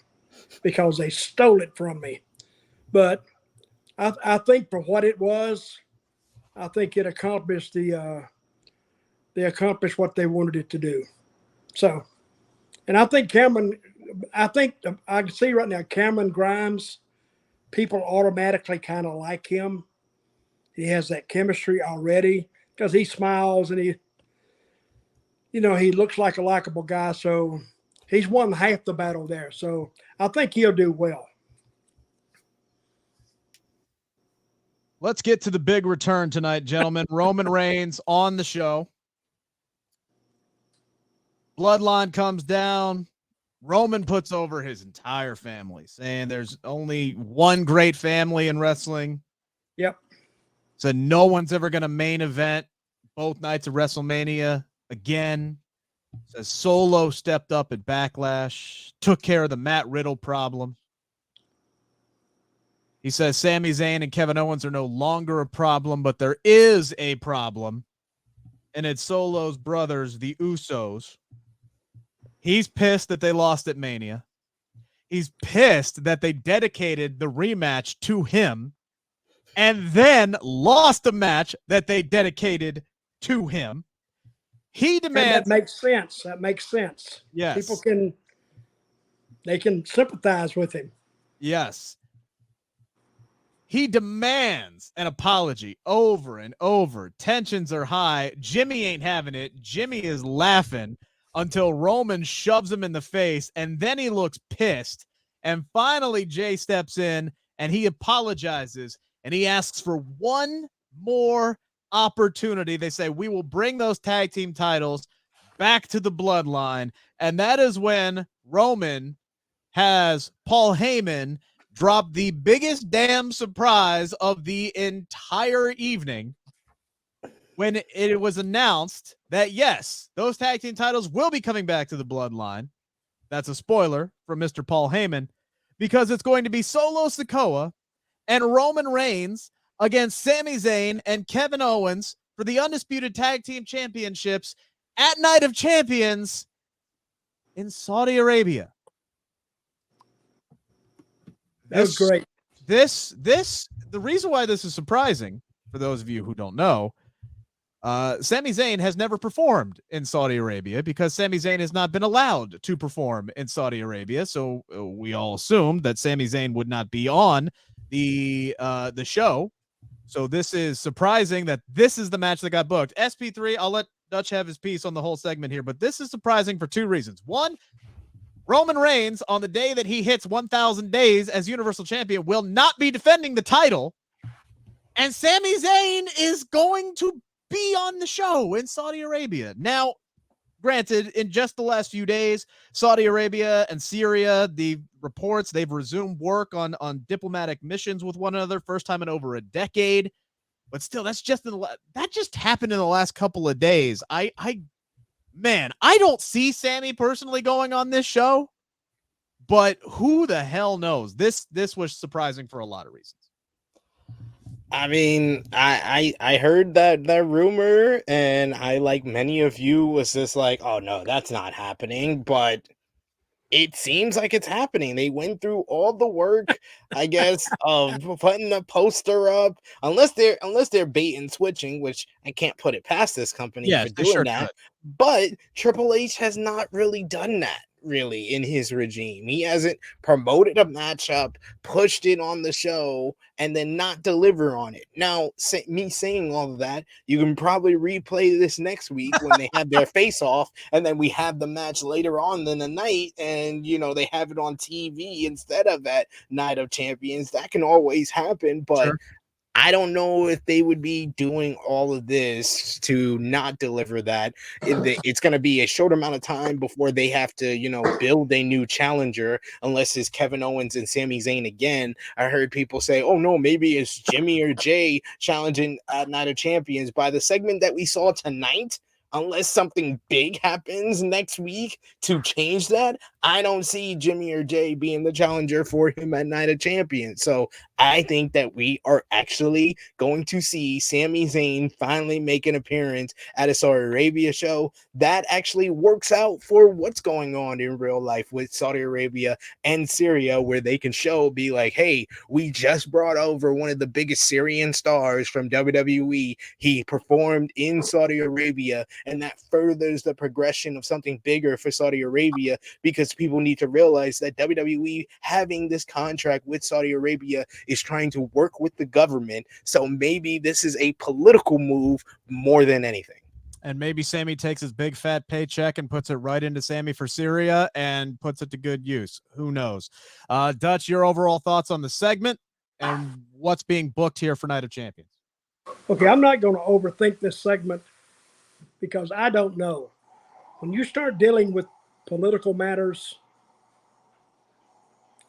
because they stole it from me. But I think for what it was, I think it accomplished they accomplished what they wanted it to do. So, and I think I can see right now, Cameron Grimes, people automatically kind of like him. He has that chemistry already because he smiles and he looks like a likable guy. So he's won half the battle there. So I think he'll do well. Let's get to the big return tonight, gentlemen. Roman Reigns on the show. Bloodline comes down. Roman puts over his entire family, saying there's only one great family in wrestling. Yep. So no one's ever going to main event both nights of WrestleMania again. Says Solo stepped up at Backlash, took care of the Matt Riddle problem. He says Sami Zayn and Kevin Owens are no longer a problem, but there is a problem, and it's Solo's brothers, the Usos. He's pissed that they lost at Mania. He's pissed that they dedicated the rematch to him and then lost a match that they dedicated to him. He demands... And that makes sense. That makes sense. Yes. People can sympathize with him. Yes. He demands an apology over and over. Tensions are high. Jimmy ain't having it. Jimmy is laughing until Roman shoves him in the face, and then he looks pissed. And finally, Jay steps in, and he apologizes, and he asks for one more opportunity. They say, we will bring those tag team titles back to the Bloodline, and that is when Roman has Paul Heyman drop the biggest damn surprise of the entire evening when it was announced that, yes, those tag team titles will be coming back to the Bloodline. That's a spoiler from Mr. Paul Heyman, because it's going to be Solo Sikoa and Roman Reigns against Sami Zayn and Kevin Owens for the Undisputed Tag Team Championships at Night of Champions in Saudi Arabia. That was great. The reason why this is surprising, for those of you who don't know, Sami Zayn has never performed in Saudi Arabia because Sami Zayn has not been allowed to perform in Saudi Arabia. So we all assumed that Sami Zayn would not be on the show. So this is surprising that this is the match that got booked. SP3, I'll let Dutch have his piece on the whole segment here, but this is surprising for two reasons. One, Roman Reigns, on the day that he hits 1,000 days as Universal Champion, will not be defending the title. And Sami Zayn is going to be on the show in Saudi Arabia. Now, granted, in just the last few days, Saudi Arabia and Syria, the reports, they've resumed work on diplomatic missions with one another, first time in over a decade. But still, that just happened in the last couple of days. Man, I don't see Sami personally going on this show, but who the hell knows? This was surprising for a lot of reasons. I mean, I heard that rumor, and I, like many of you, was just like, oh no, that's not happening. But it seems like it's happening. They went through all the work, I guess, of putting the poster up. Unless they're bait and switching, which I can't put it past this company for doing that. But Triple H has not really done that. Really, in his regime, he hasn't promoted a matchup, pushed it on the show, and then not deliver on it. Now, me saying all of that, you can probably replay this next week when they have their face off, and then we have the match later on in the night, and they have it on TV instead of at Night of Champions. That can always happen, but sure. I don't know if they would be doing all of this to not deliver that. It's going to be a short amount of time before they have to, build a new challenger, unless it's Kevin Owens and Sami Zayn again. I heard people say, oh no, maybe it's Jimmy or Jay challenging at Night of Champions. By the segment that we saw tonight, unless something big happens next week to change that, I don't see Jimmy or Jay being the challenger for him at Night of Champions. So I think that we are actually going to see Sami Zayn finally make an appearance at a Saudi Arabia show. That actually works out for what's going on in real life with Saudi Arabia and Syria, where they can be like, hey, we just brought over one of the biggest Syrian stars from WWE. He performed in Saudi Arabia, and that furthers the progression of something bigger for Saudi Arabia, because people need to realize that WWE having this contract with Saudi Arabia is trying to work with the government. So maybe this is a political move more than anything. And maybe Sami takes his big fat paycheck and puts it right into Sami for Syria and puts it to good use. Who knows? Dutch, your overall thoughts on the segment and what's being booked here for Night of Champions? Okay, I'm not going to overthink this segment because I don't know. When you start dealing with political matters,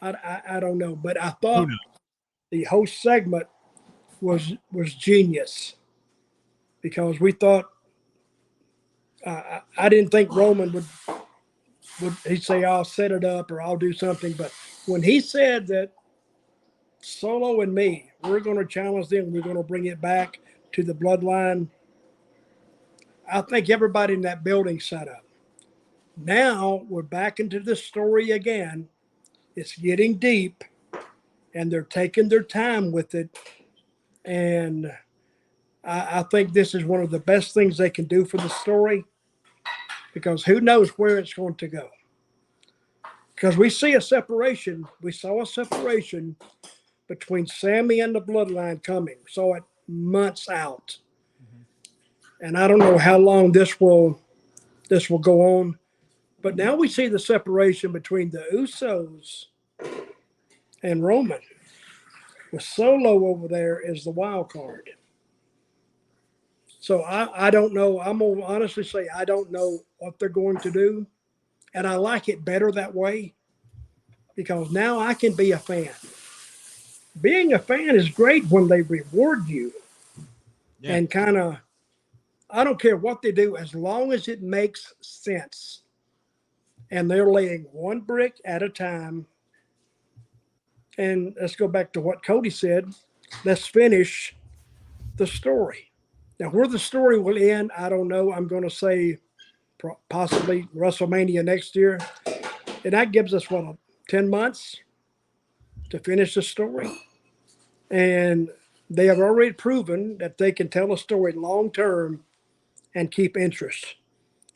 I don't know. But I thought the whole segment was genius, because we thought I didn't think Roman would he'd say, I'll set it up or I'll do something. But when he said that Solo and me, we're going to challenge them, we're going to bring it back to the Bloodline, I think everybody in that building set up. Now we're back into the story again. It's getting deep, and they're taking their time with it. And I think this is one of the best things they can do for the story, because who knows where it's going to go. Because we see a separation. We saw a separation between Sami and the Bloodline coming. We saw it months out. Mm-hmm. And I don't know how long this will go on. But now we see the separation between the Usos and Roman, with Solo over there as the wild card. So I don't know. I'm going to honestly say I don't know what they're going to do. And I like it better that way, because now I can be a fan. Being a fan is great when they reward you. Yeah. And kind of, I don't care what they do as long as it makes sense. And they're laying one brick at a time. And let's go back to what Cody said. Let's finish the story. Now, where the story will end, I don't know. I'm going to say possibly WrestleMania next year. And that gives us, 10 months to finish the story. And they have already proven that they can tell a story long term and keep interest.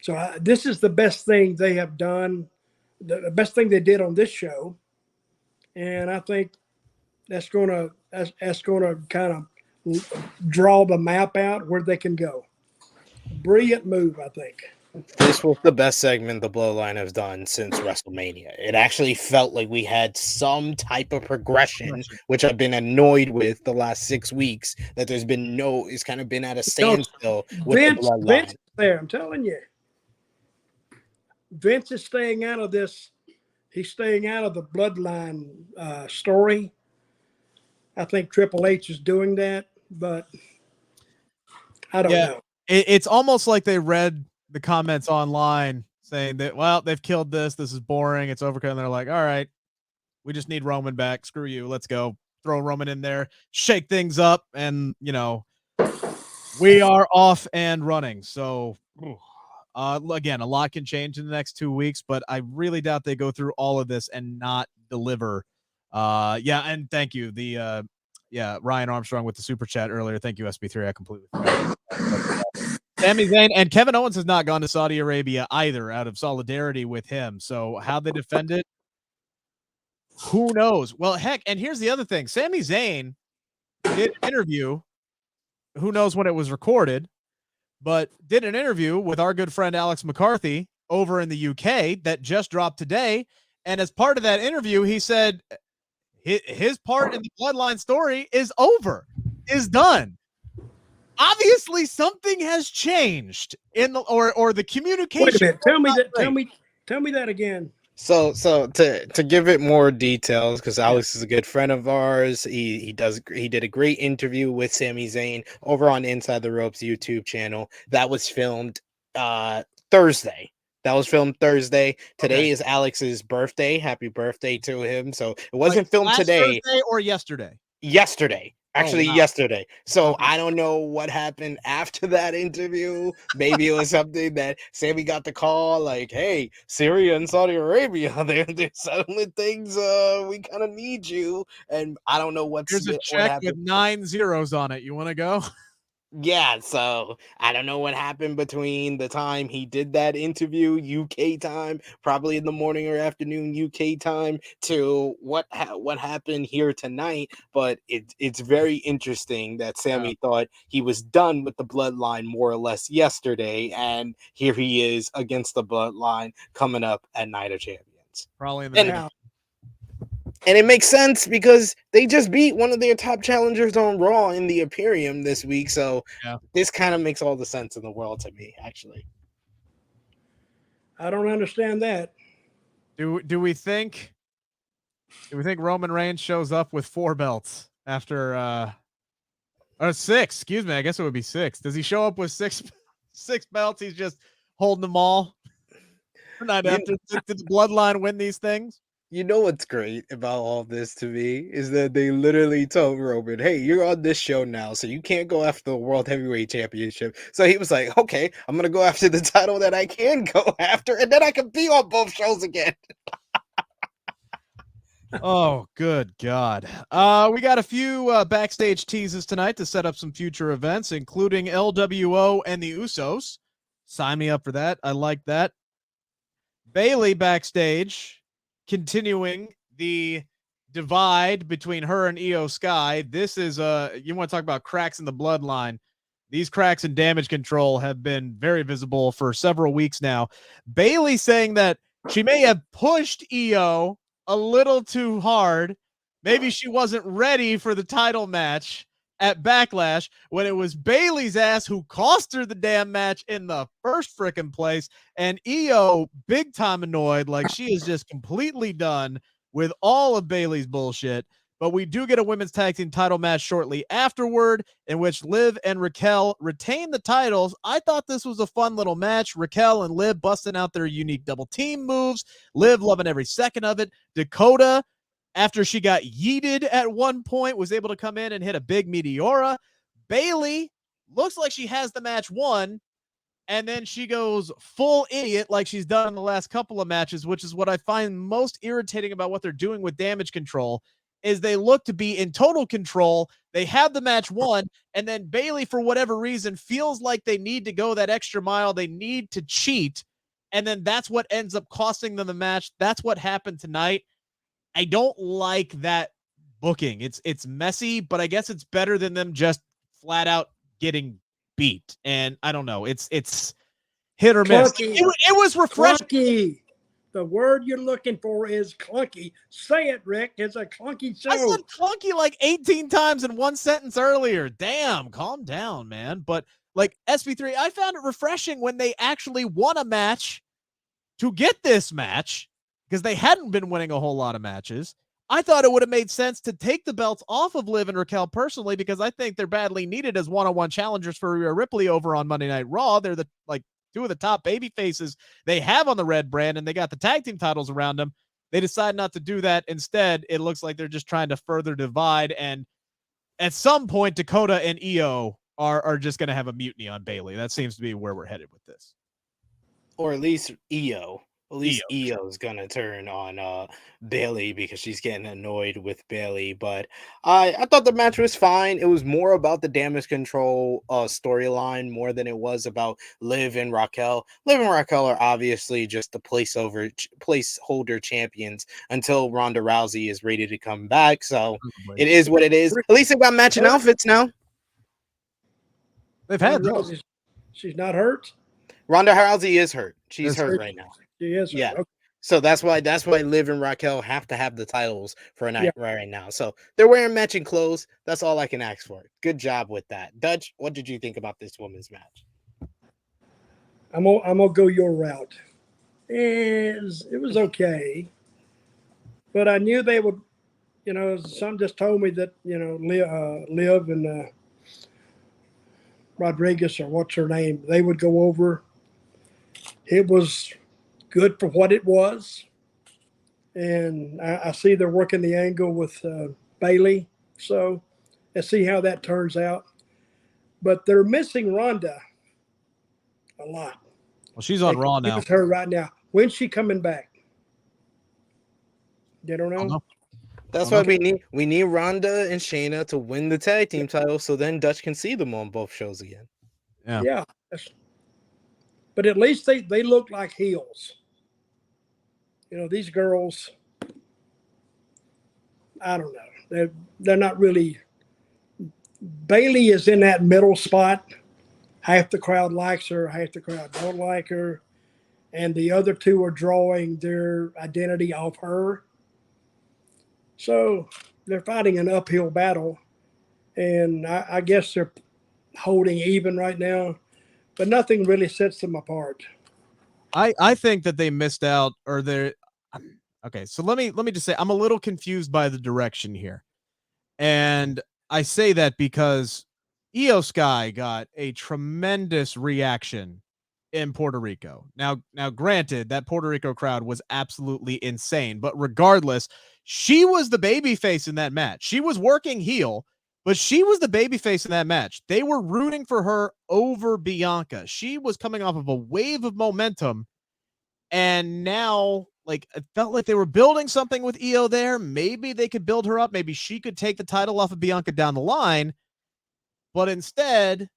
So this is the best thing they have done, the best thing they did on this show. And I think that's going to kind of draw the map out where they can go. Brilliant move, I think. This was the best segment the Bloodline has done since WrestleMania. It actually felt like we had some type of progression, which I've been annoyed with the last 6 weeks, that there's been it's kind of been at a standstill with the Vince Bloodline. is there. I'm telling you. Vince is staying out of this. He's staying out of the Bloodline story. I think Triple H is doing that, but I don't know. It's almost like they read the comments online saying that, well, they've killed this. This is boring. It's overkill. And they're like, all right, we just need Roman back. Screw you. Let's go. Throw Roman in there, shake things up, and, we are off and running. So, again, a lot can change in the next 2 weeks, but I really doubt they go through all of this and not deliver. And thank you. Ryan Armstrong with the super chat earlier. Thank you, SP3. I completely forgot. Sami Zayn and Kevin Owens has not gone to Saudi Arabia either, out of solidarity with him. So how they defend it, who knows? Well, heck, and here's the other thing. Sami Zayn did an interview. Who knows when it was recorded, but did an interview with our good friend Alex McCarthy over in the UK that just dropped today. And as part of that interview, he said his part in the Bloodline story is over, is done. Obviously, something has changed in the or the communication. Wait a minute. Tell me that again. So to give it more details, because Alex is a good friend of ours. He did a great interview with Sami Zayn over on Inside the Ropes YouTube channel. That was filmed Thursday. Today is Alex's birthday. Happy birthday to him. So it wasn't filmed today. Thursday or yesterday? Yesterday. Actually, yesterday. So Okay. I don't know what happened after that interview. Maybe it was something that Sami got the call like, hey, Syria and Saudi Arabia, they're settling things. We kind of need you. And I don't know Here's a check with 9 zeros on it. You want to go? Yeah, so I don't know what happened between the time he did that interview, UK time, probably in the morning or afternoon UK time, to what happened here tonight. But it's very interesting that Sami thought he was done with the Bloodline more or less yesterday, and here he is against the Bloodline coming up at Night of Champions. Probably in the And it makes sense because they just beat one of their top challengers on Raw in the Imperium this week. So this kind of makes all the sense in the world to me, actually. I don't understand that. Do we think Roman Reigns shows up with 4 belts after or 6, excuse me, I guess it would be 6. Does he show up with 6 belts? He's just holding them all. Not after did the Bloodline win these things? You know what's great about all this to me is that they literally told Roman, hey, you're on this show now, so you can't go after the World Heavyweight Championship. So he was like, okay, I'm going to go after the title that I can go after, and then I can be on both shows again. Oh, good God. We got a few backstage teases tonight to set up some future events, including LWO and the Usos. Sign me up for that. I like that. Bayley backstage, continuing the divide between her and Io Sky. This is you want to talk about cracks in the Bloodline. These cracks in Damage Control have been very visible for several weeks now. Bayley saying that she may have pushed Io a little too hard. Maybe she wasn't ready for the title match at Backlash when it was Bayley's ass who cost her the damn match in the first freaking place. And Io big time annoyed, like she is just completely done with all of Bayley's bullshit. But we do get a women's tag team title match shortly afterward, in which Liv and Raquel retain the titles. I thought this was a fun little match. Raquel and Liv busting out their unique double team moves. Liv loving every second of it. Dakota, after she got yeeted at one point, was able to come in and hit a big Meteora. Bayley looks like she has the match won, and then she goes full idiot like she's done in the last couple of matches, which is what I find most irritating about what they're doing with Damage Control, is they look to be in total control. They have the match won, and then Bayley, for whatever reason, feels like they need to go that extra mile. They need to cheat, and then that's what ends up costing them the match. That's what happened tonight. I don't like that booking. It's messy, but I guess it's better than them just flat out getting beat. And I don't know. It's hit or miss. Clunky. It was refreshing. Clunky. The word you're looking for is clunky. Say it, Rick. It's a clunky show. I said clunky like 18 times in one sentence earlier. Damn, calm down, man. But like SP3, I found it refreshing when they actually won a match to get this match because they hadn't been winning a whole lot of matches. I thought it would have made sense to take the belts off of Liv and Raquel personally because I think they're badly needed as one-on-one challengers for Rhea Ripley over on Monday Night Raw. They're the two of the top baby faces they have on the red brand, and they got the tag team titles around them. They decide not to do that. Instead, it looks like they're just trying to further divide, and at some point, Dakota and Io are just going to have a mutiny on Bayley. That seems to be where we're headed with this. Or at least Io. At least Io's gonna turn on Bayley because she's getting annoyed with Bayley. But I thought the match was fine. It was more about the damage control storyline more than it was about Liv and Raquel. Liv and Raquel are obviously just the placeholder champions until Ronda Rousey is ready to come back. So it is what it is. At least they got matching outfits now. They've had those. She's not hurt. Ronda Rousey is hurt. She's hurt right now. She is. Yeah. Okay. So that's why Liv and Raquel have to have the titles for a night right now. So they're wearing matching clothes. That's all I can ask for. Good job with that. Dutch, what did you think about this women's match? I'm gonna go your route. It was okay, but I knew they would. Some just told me that Liv and Rodriguez, or what's her name, they would go over. It was good for what it was, and I see they're working the angle with Bayley, so let's see how that turns out. But they're missing Ronda a lot. Well, she's on Raw now. It's her right now. When's she coming back? They don't know. That's why we need Ronda and Shayna to win the tag team title, so then Dutch can see them on both shows again. Yeah. But at least they look like heels. These girls, I don't know. They're not really. Bayley is in that middle spot. Half the crowd likes her, half the crowd don't like her. And the other two are drawing their identity off her. So they're fighting an uphill battle. And I guess they're holding even right now. But nothing really sets them apart. I think that they missed out, or they're okay. So let me just say I'm a little confused by the direction here, and I say that because Io Sky got a tremendous reaction in Puerto Rico. Now, granted, that Puerto Rico crowd was absolutely insane, but regardless, she was the babyface in that match. She was working heel. But she was the babyface in that match. They were rooting for her over Bianca. She was coming off of a wave of momentum. And now, it felt like they were building something with Io there. Maybe they could build her up. Maybe she could take the title off of Bianca down the line. But instead,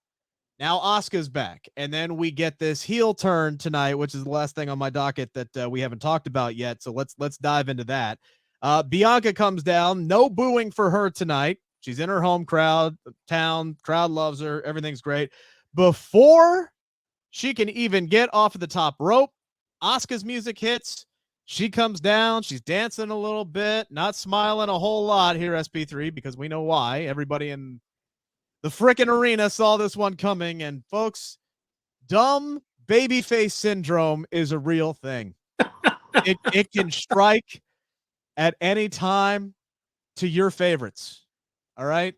now Asuka's back. And then we get this heel turn tonight, which is the last thing on my docket that we haven't talked about yet. So let's dive into that. Bianca comes down. No booing for her tonight. She's in her home crowd loves her. Everything's great. Before she can even get off of the top rope, Asuka's music hits. She comes down. She's dancing a little bit, not smiling a whole lot here, SP3, because we know why. Everybody in the frickin' arena saw this one coming. And folks, dumb babyface syndrome is a real thing. It can strike at any time to your favorites. All right.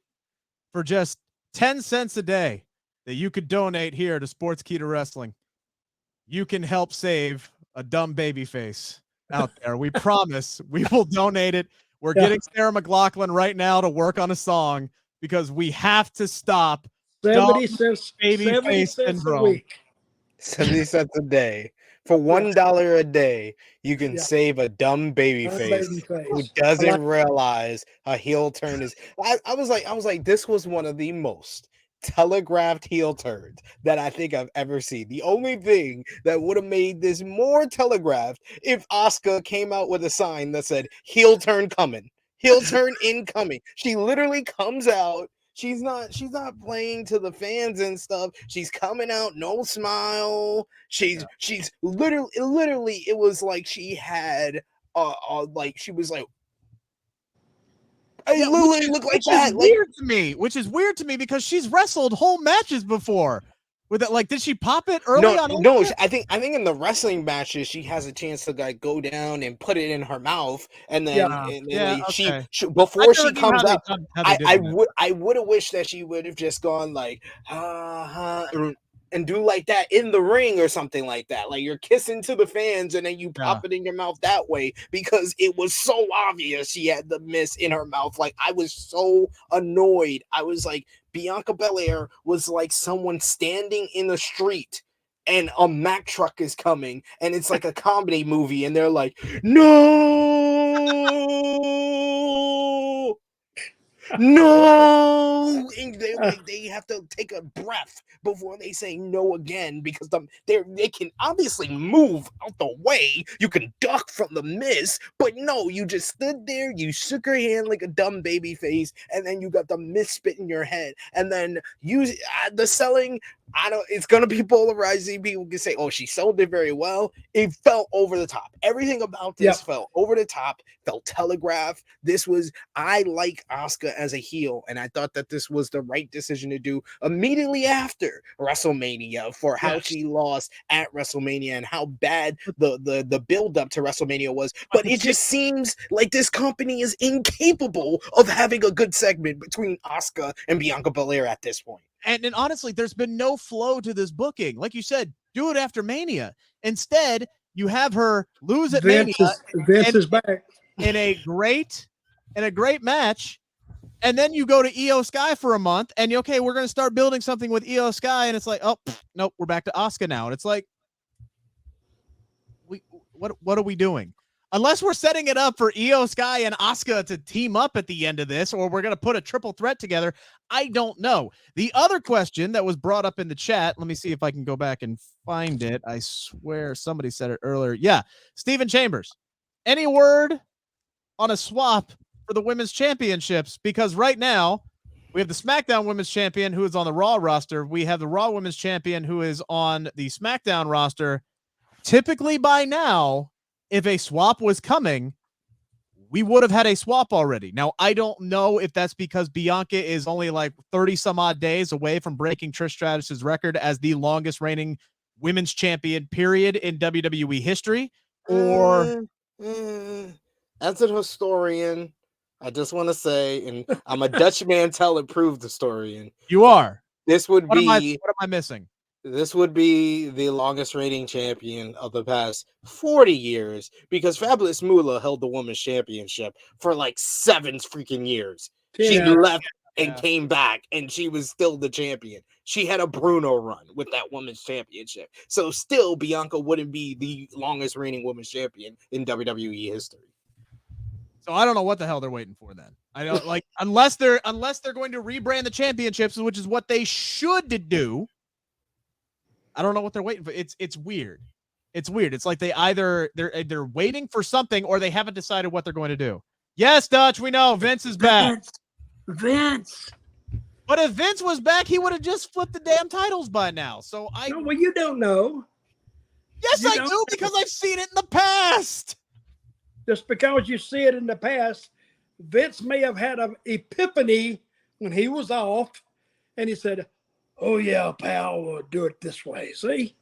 For just 10 cents a day that you could donate here to Sportskeeda Wrestling, you can help save a dumb baby face out there. We promise we will donate it. We're getting Sarah McLachlan right now to work on a song because we have to stop 70 cents baby face syndrome. a week. 70 cents a day. For $1 a day, you can save a dumb baby face who doesn't realize a heel turn is. I was like, this was one of the most telegraphed heel turns that I think I've ever seen. The only thing that would have made this more telegraphed if Asuka came out with a sign that said heel turn coming, heel turn incoming. She literally comes out, She's not playing to the fans and stuff. She's coming out no smile. She's literally it was like she had like she was like I literally look like that. Which is weird to me because she's wrestled whole matches before. With it, like, did she pop it early no, on? No, I think in the wrestling matches she has a chance to like go down and put it in her mouth, and then like, okay. she before she comes out, I would have wished that she would have just gone like and do like that in the ring or something like that. Like you're kissing to the fans and then you pop it in your mouth that way, because it was so obvious she had the miss in her mouth. Like I was so annoyed. I was like, Bianca Belair was like someone standing in the street and a Mack truck is coming and it's like a comedy movie and they're like, no, no, and they have to take a breath before they say no again, because they can obviously move out the way, you can duck from the miss, but no, you just stood there, you shook her hand like a dumb baby face, and then you got the miss spit in your head, and then the selling, it's gonna be polarizing. People can say, oh, she sold it very well. It felt over the top. Everything about this felt over the top, felt telegraphed. I like Asuka as a heel, and I thought that this was the right decision to do immediately after WrestleMania for how she lost at WrestleMania and how bad the build up to WrestleMania was. But it just seems like this company is incapable of having a good segment between Asuka and Bianca Belair at this point. And honestly, there's been no flow to this booking. Like you said, do it after Mania. Instead, you have her lose at Mania. Vince is back in a great match, and then you go to Io Sky for a month, and we're going to start building something with Io Sky, and it's like, oh nope, we're back to Asuka now, and it's like, what are we doing? Unless we're setting it up for Io Sky and Asuka to team up at the end of this, or we're going to put a triple threat together, I don't know. The other question that was brought up in the chat, let me see if I can go back and find it. I swear somebody said it earlier. Yeah, Stephen Chambers. Any word on a swap for the women's championships? Because right now we have the SmackDown women's champion who is on the Raw roster. We have the Raw women's champion who is on the SmackDown roster. Typically by now, if a swap was coming, we would have had a swap already. Now, I don't know if that's because Bianca is only like 30 some odd days away from breaking Trish Stratus's record as the longest reigning women's champion period in WWE history, or as an historian, I just want to say, and I'm a Dutch Mantell approved historian. You are. This would be. What am I missing? This would be the longest reigning champion of the past 40 years, because Fabulous Moolah held the women's championship for like 7 freaking years. She left and came back, and she was still the champion. She had a Bruno run with that women's championship. So still, Bianca wouldn't be the longest reigning women's champion in WWE history. So I don't know what the hell they're waiting for then. I don't like unless they're going to rebrand the championships, which is what they should do. I don't know what they're waiting for. It's weird. It's weird. It's like they're waiting for something, or they haven't decided what they're going to do. Yes, Dutch, we know Vince is back. Vince. But if Vince was back, he would have just flipped the damn titles by now. So No, well, you don't know. Yes, I do, because I've seen it in the past. Just because you see it in the past, Vince may have had an epiphany when he was off, and he said, oh, yeah, pal, we'll do it this way. See?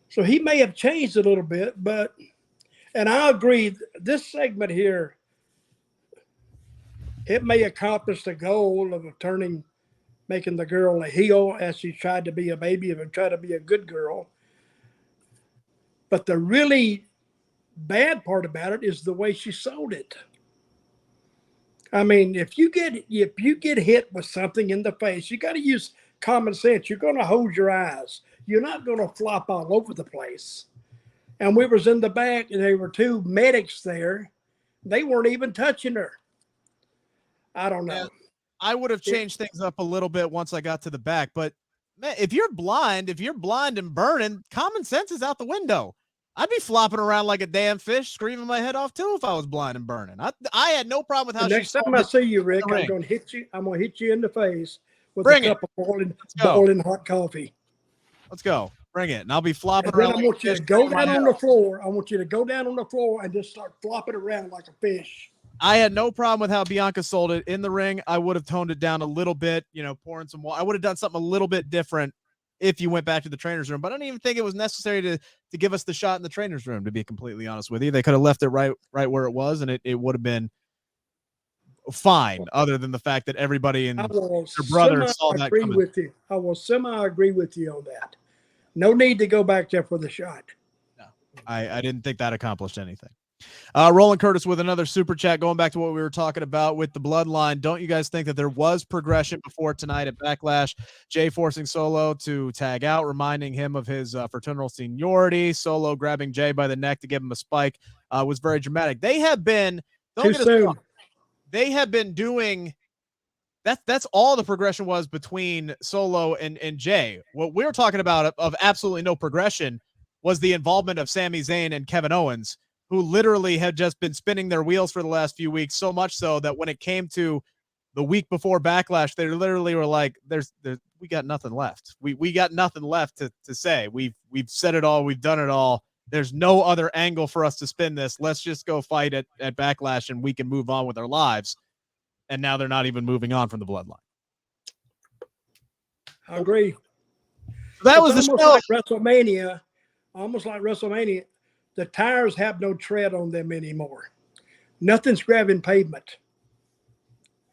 So he may have changed a little bit, and I agree, this segment here, it may accomplish the goal of making the girl a heel as she tried to be a baby and tried to be a good girl. But the really bad part about it is the way she sold it. I mean, if you get hit with something in the face, you got to use common sense. You're going to hold your eyes. You're not going to flop all over the place. And we was in the back, and there were 2 medics there. They weren't even touching her. I don't know. Yeah, I would have changed things up a little bit once I got to the back. But man, if you're blind and burning, common sense is out the window. I'd be flopping around like a damn fish, screaming my head off too if I was blind and burning. I had no problem with how The she next time sold I it see you, in Rick, the I'm ring. going to hit you. I'm going to hit you in the face with Bring a it. cup of go. boiling hot coffee. Let's go. Bring it. And I'll be flopping And then around I like want a you fish, to go screaming my down head on the off. floor. I want you to go down on the floor and just start flopping around like a fish. I had no problem with how Bianca sold it in the ring. I would have toned it down a little bit, pouring some water. I would have done something a little bit different if you went back to the trainer's room, but I don't even think it was necessary to give us the shot in the trainer's room, to be completely honest with you. They could have left it right where it was, and it would have been fine, other than the fact that everybody and their brother saw that coming. I will semi-agree with you on that. No need to go back there for the shot. No, I didn't think that accomplished anything. Roland Curtis with another super chat, going back to what we were talking about with the bloodline. Don't you guys think that there was progression before tonight at Backlash? Jay forcing Solo to tag out, reminding him of his fraternal seniority. Solo grabbing Jay by the neck to give him a spike was very dramatic. They have been Too soon. They have been doing that's all the progression was between Solo and Jay. What we're talking about of absolutely no progression was the involvement of Sami Zayn and Kevin Owens, who literally had just been spinning their wheels for the last few weeks, so much so that when it came to the week before Backlash, they literally were like, we got nothing left. We got nothing left to say. We've said it all. We've done it all. There's no other angle for us to spin this. Let's just go fight at Backlash and we can move on with our lives. And now they're not even moving on from the bloodline. I agree. That was the show. Almost like WrestleMania. The tires have no tread on them anymore. Nothing's grabbing pavement.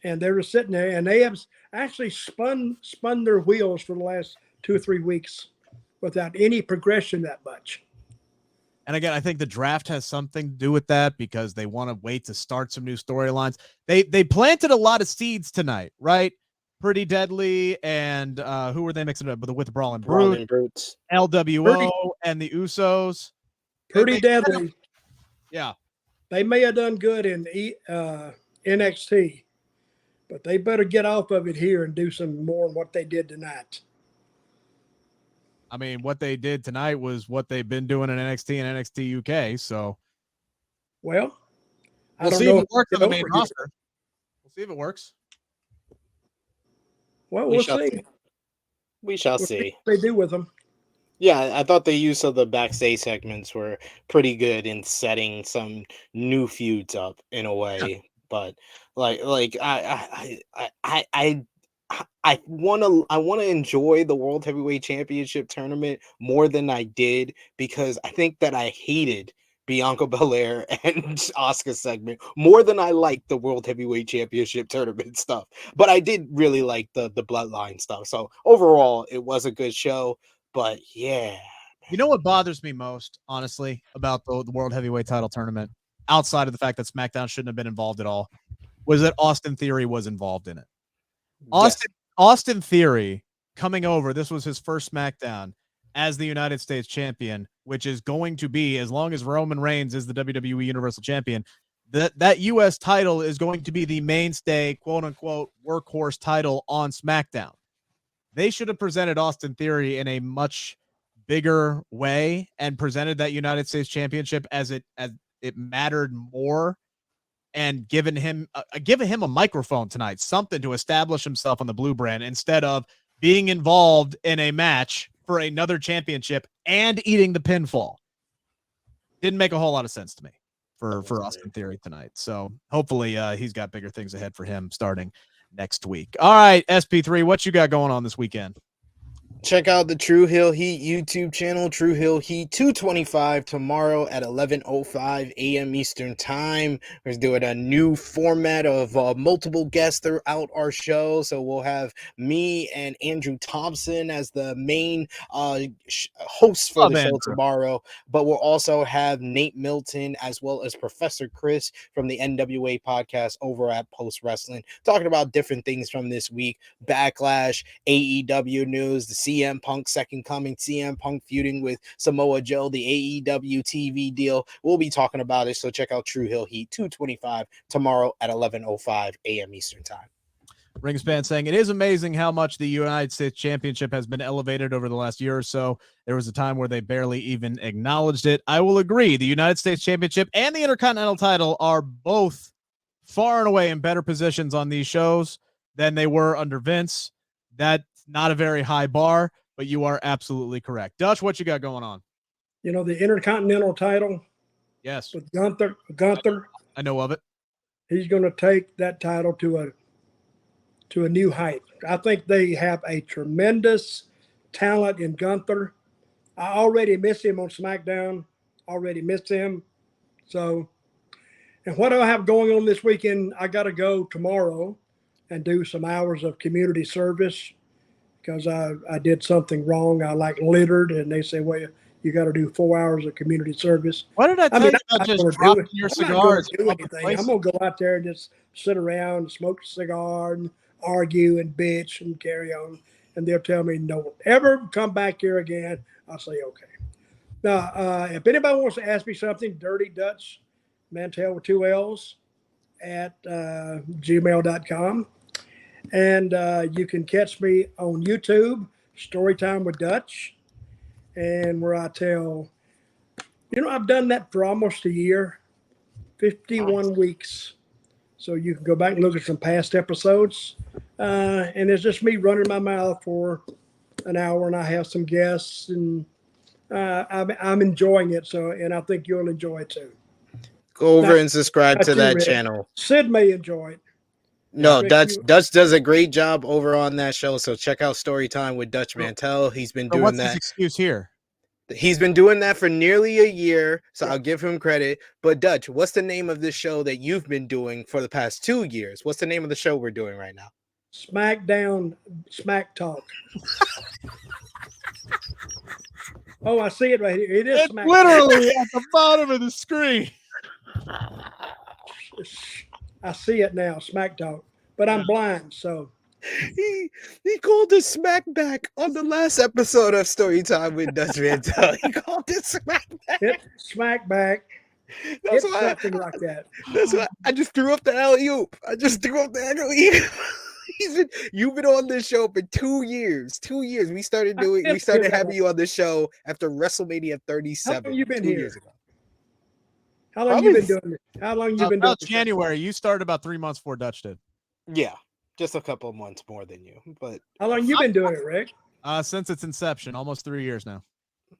And they were sitting there, and they have actually spun their wheels for the last 2 or 3 weeks without any progression that much. And again, I think the draft has something to do with that because they want to wait to start some new storylines. They planted a lot of seeds tonight, right? Pretty Deadly and who were they mixing it up with? The Brawling Brutes, LWO, and the Usos. Pretty Deadly. Yeah. They may have done good in NXT, but they better get off of it here and do some more than what they did tonight. I mean, what they did tonight was what they've been doing in NXT and NXT UK. So, well, we'll see if it works on the main roster. We'll see if it works. Well, we'll see. We shall see what they do with them. Yeah, I thought the use of the backstage segments were pretty good in setting some new feuds up in a way. Yeah. But I want to enjoy the World Heavyweight Championship tournament more than I did because I think that I hated Bianca Belair and Asuka segment more than I liked the World Heavyweight Championship tournament stuff. But I did really like the Bloodline stuff. So overall, it was a good show. But yeah. You know what bothers me most, honestly, about the World Heavyweight title tournament, outside of the fact that SmackDown shouldn't have been involved at all, was that Austin Theory was involved in it. Austin Theory coming over, this was his first SmackDown as the United States champion, which is going to be, as long as Roman Reigns is the WWE Universal Champion, that U.S. title is going to be the mainstay, quote-unquote, workhorse title on SmackDown. They should have presented Austin Theory in a much bigger way and presented that United States Championship as it mattered more, and given him a microphone tonight, something to establish himself on the blue brand, instead of being involved in a match for another championship and eating the pinfall. Didn't make a whole lot of sense to me for Austin Theory tonight. So hopefully he's got bigger things ahead for him starting next week. All right, SP3, what you got going on this weekend? Check out the True Hill Heat YouTube channel, True Hill Heat 225 tomorrow at 11:05 a.m. Eastern Time. We're doing a new format of multiple guests throughout our show. So we'll have me and Andrew Thompson as the main hosts for the show tomorrow. But we'll also have Nate Milton as well as Professor Chris from the NWA podcast over at Post Wrestling, talking about different things from this week, Backlash, AEW news, the CM Punk second coming, CM Punk feuding with Samoa Joe, the AEW TV deal. We'll be talking about it, so check out True Hill Heat 225 tomorrow at 11:05 a.m. Eastern Time. Ringspan saying, it is amazing how much the United States Championship has been elevated over the last year or so. There was a time where they barely even acknowledged it. I will agree. The United States Championship and the Intercontinental title are both far and away in better positions on these shows than they were under Vince. That's not a very high bar, but you are absolutely correct. Dutch, what you got going on? You know, the Intercontinental title Yes. with Gunther, I know of it. he's going to take that title to a new height. I think they have a tremendous talent in Gunther. I already miss him on SmackDown. Already miss him. So, and what do I have going on this weekend? I got to go tomorrow and do some hours of community service because I did something wrong. I littered, and they say, well, you got to do 4 hours of community service. Why did I tell you about just dropping your cigars? I'm not going to do anything. I'm going to go out there and just sit around and smoke a cigar and argue and bitch and carry on. And they'll tell me, no, ever come back here again. I'll say, okay. Now, if anybody wants to ask me something, Dirty Dutch Mantell with 2 L's at gmail.com. And you can catch me on YouTube, Storytime with Dutch, and where I tell, I've done that for almost a year, 51 weeks. So you can go back and look at some past episodes. And it's just me running my mouth for an hour, and I have some guests, and I'm enjoying it. So, and I think you'll enjoy it too. Go over and subscribe to that channel. Sid may enjoy it. No, Dutch does a great job over on that show. So check out Storytime with Dutch Mantell. He's been doing what's that. His excuse here? He's been doing that for nearly a year, so I'll give him credit. But Dutch, what's the name of this show that you've been doing for the past 2 years? What's the name of the show we're doing right now? SmackDown, Smack Talk. Oh, I see it right here. It is it's SmackDown. literally at the bottom of the screen. I see it now, Smack Talk, but I'm blind, so. He called it Smackback on the last episode of Storytime with Dutch Mantell. He called it Smackback. Smackback. That's it's why something like that. That's why I just threw up the alley-oop. You've been on this show for 2 years. 2 years. We started having you on the show after WrestleMania 37. How long you been 2 here? years ago. How long you been doing this? How long you been doing this? January. You started about 3 months before Dutch did. Yeah, just a couple of months more than you. But how long you been doing it, Rick? Since its inception, almost 3 years now.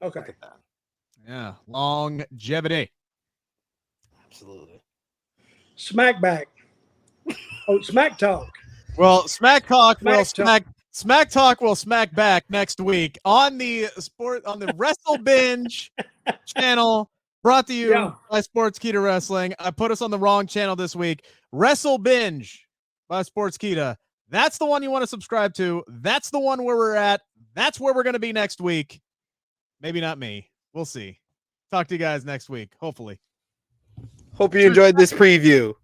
Okay. Look at that. Yeah, longevity. Absolutely. Smackback. Oh, Smack Talk. Well, Smack Talk will smack back next week on the Wrestle Binge channel, brought to you by Sportskeeda Wrestling. I put us on the wrong channel this week. Wrestle Binge by Sportskeeda. That's the one you want to subscribe to. That's the one where we're at. That's where we're going to be next week. Maybe not me. We'll see. Talk to you guys next week, hopefully. Hope you enjoyed this preview.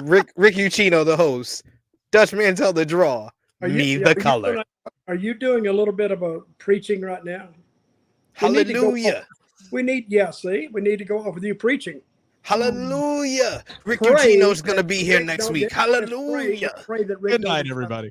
Rick Ucchino, the host. Dutch Mantell, the draw. The color. Are you doing a little bit of a preaching right now? Hallelujah. We need to go off with you preaching. Hallelujah. Rick Ucchino's going to be here next week. Hallelujah. Pray that Rick Good night, everybody.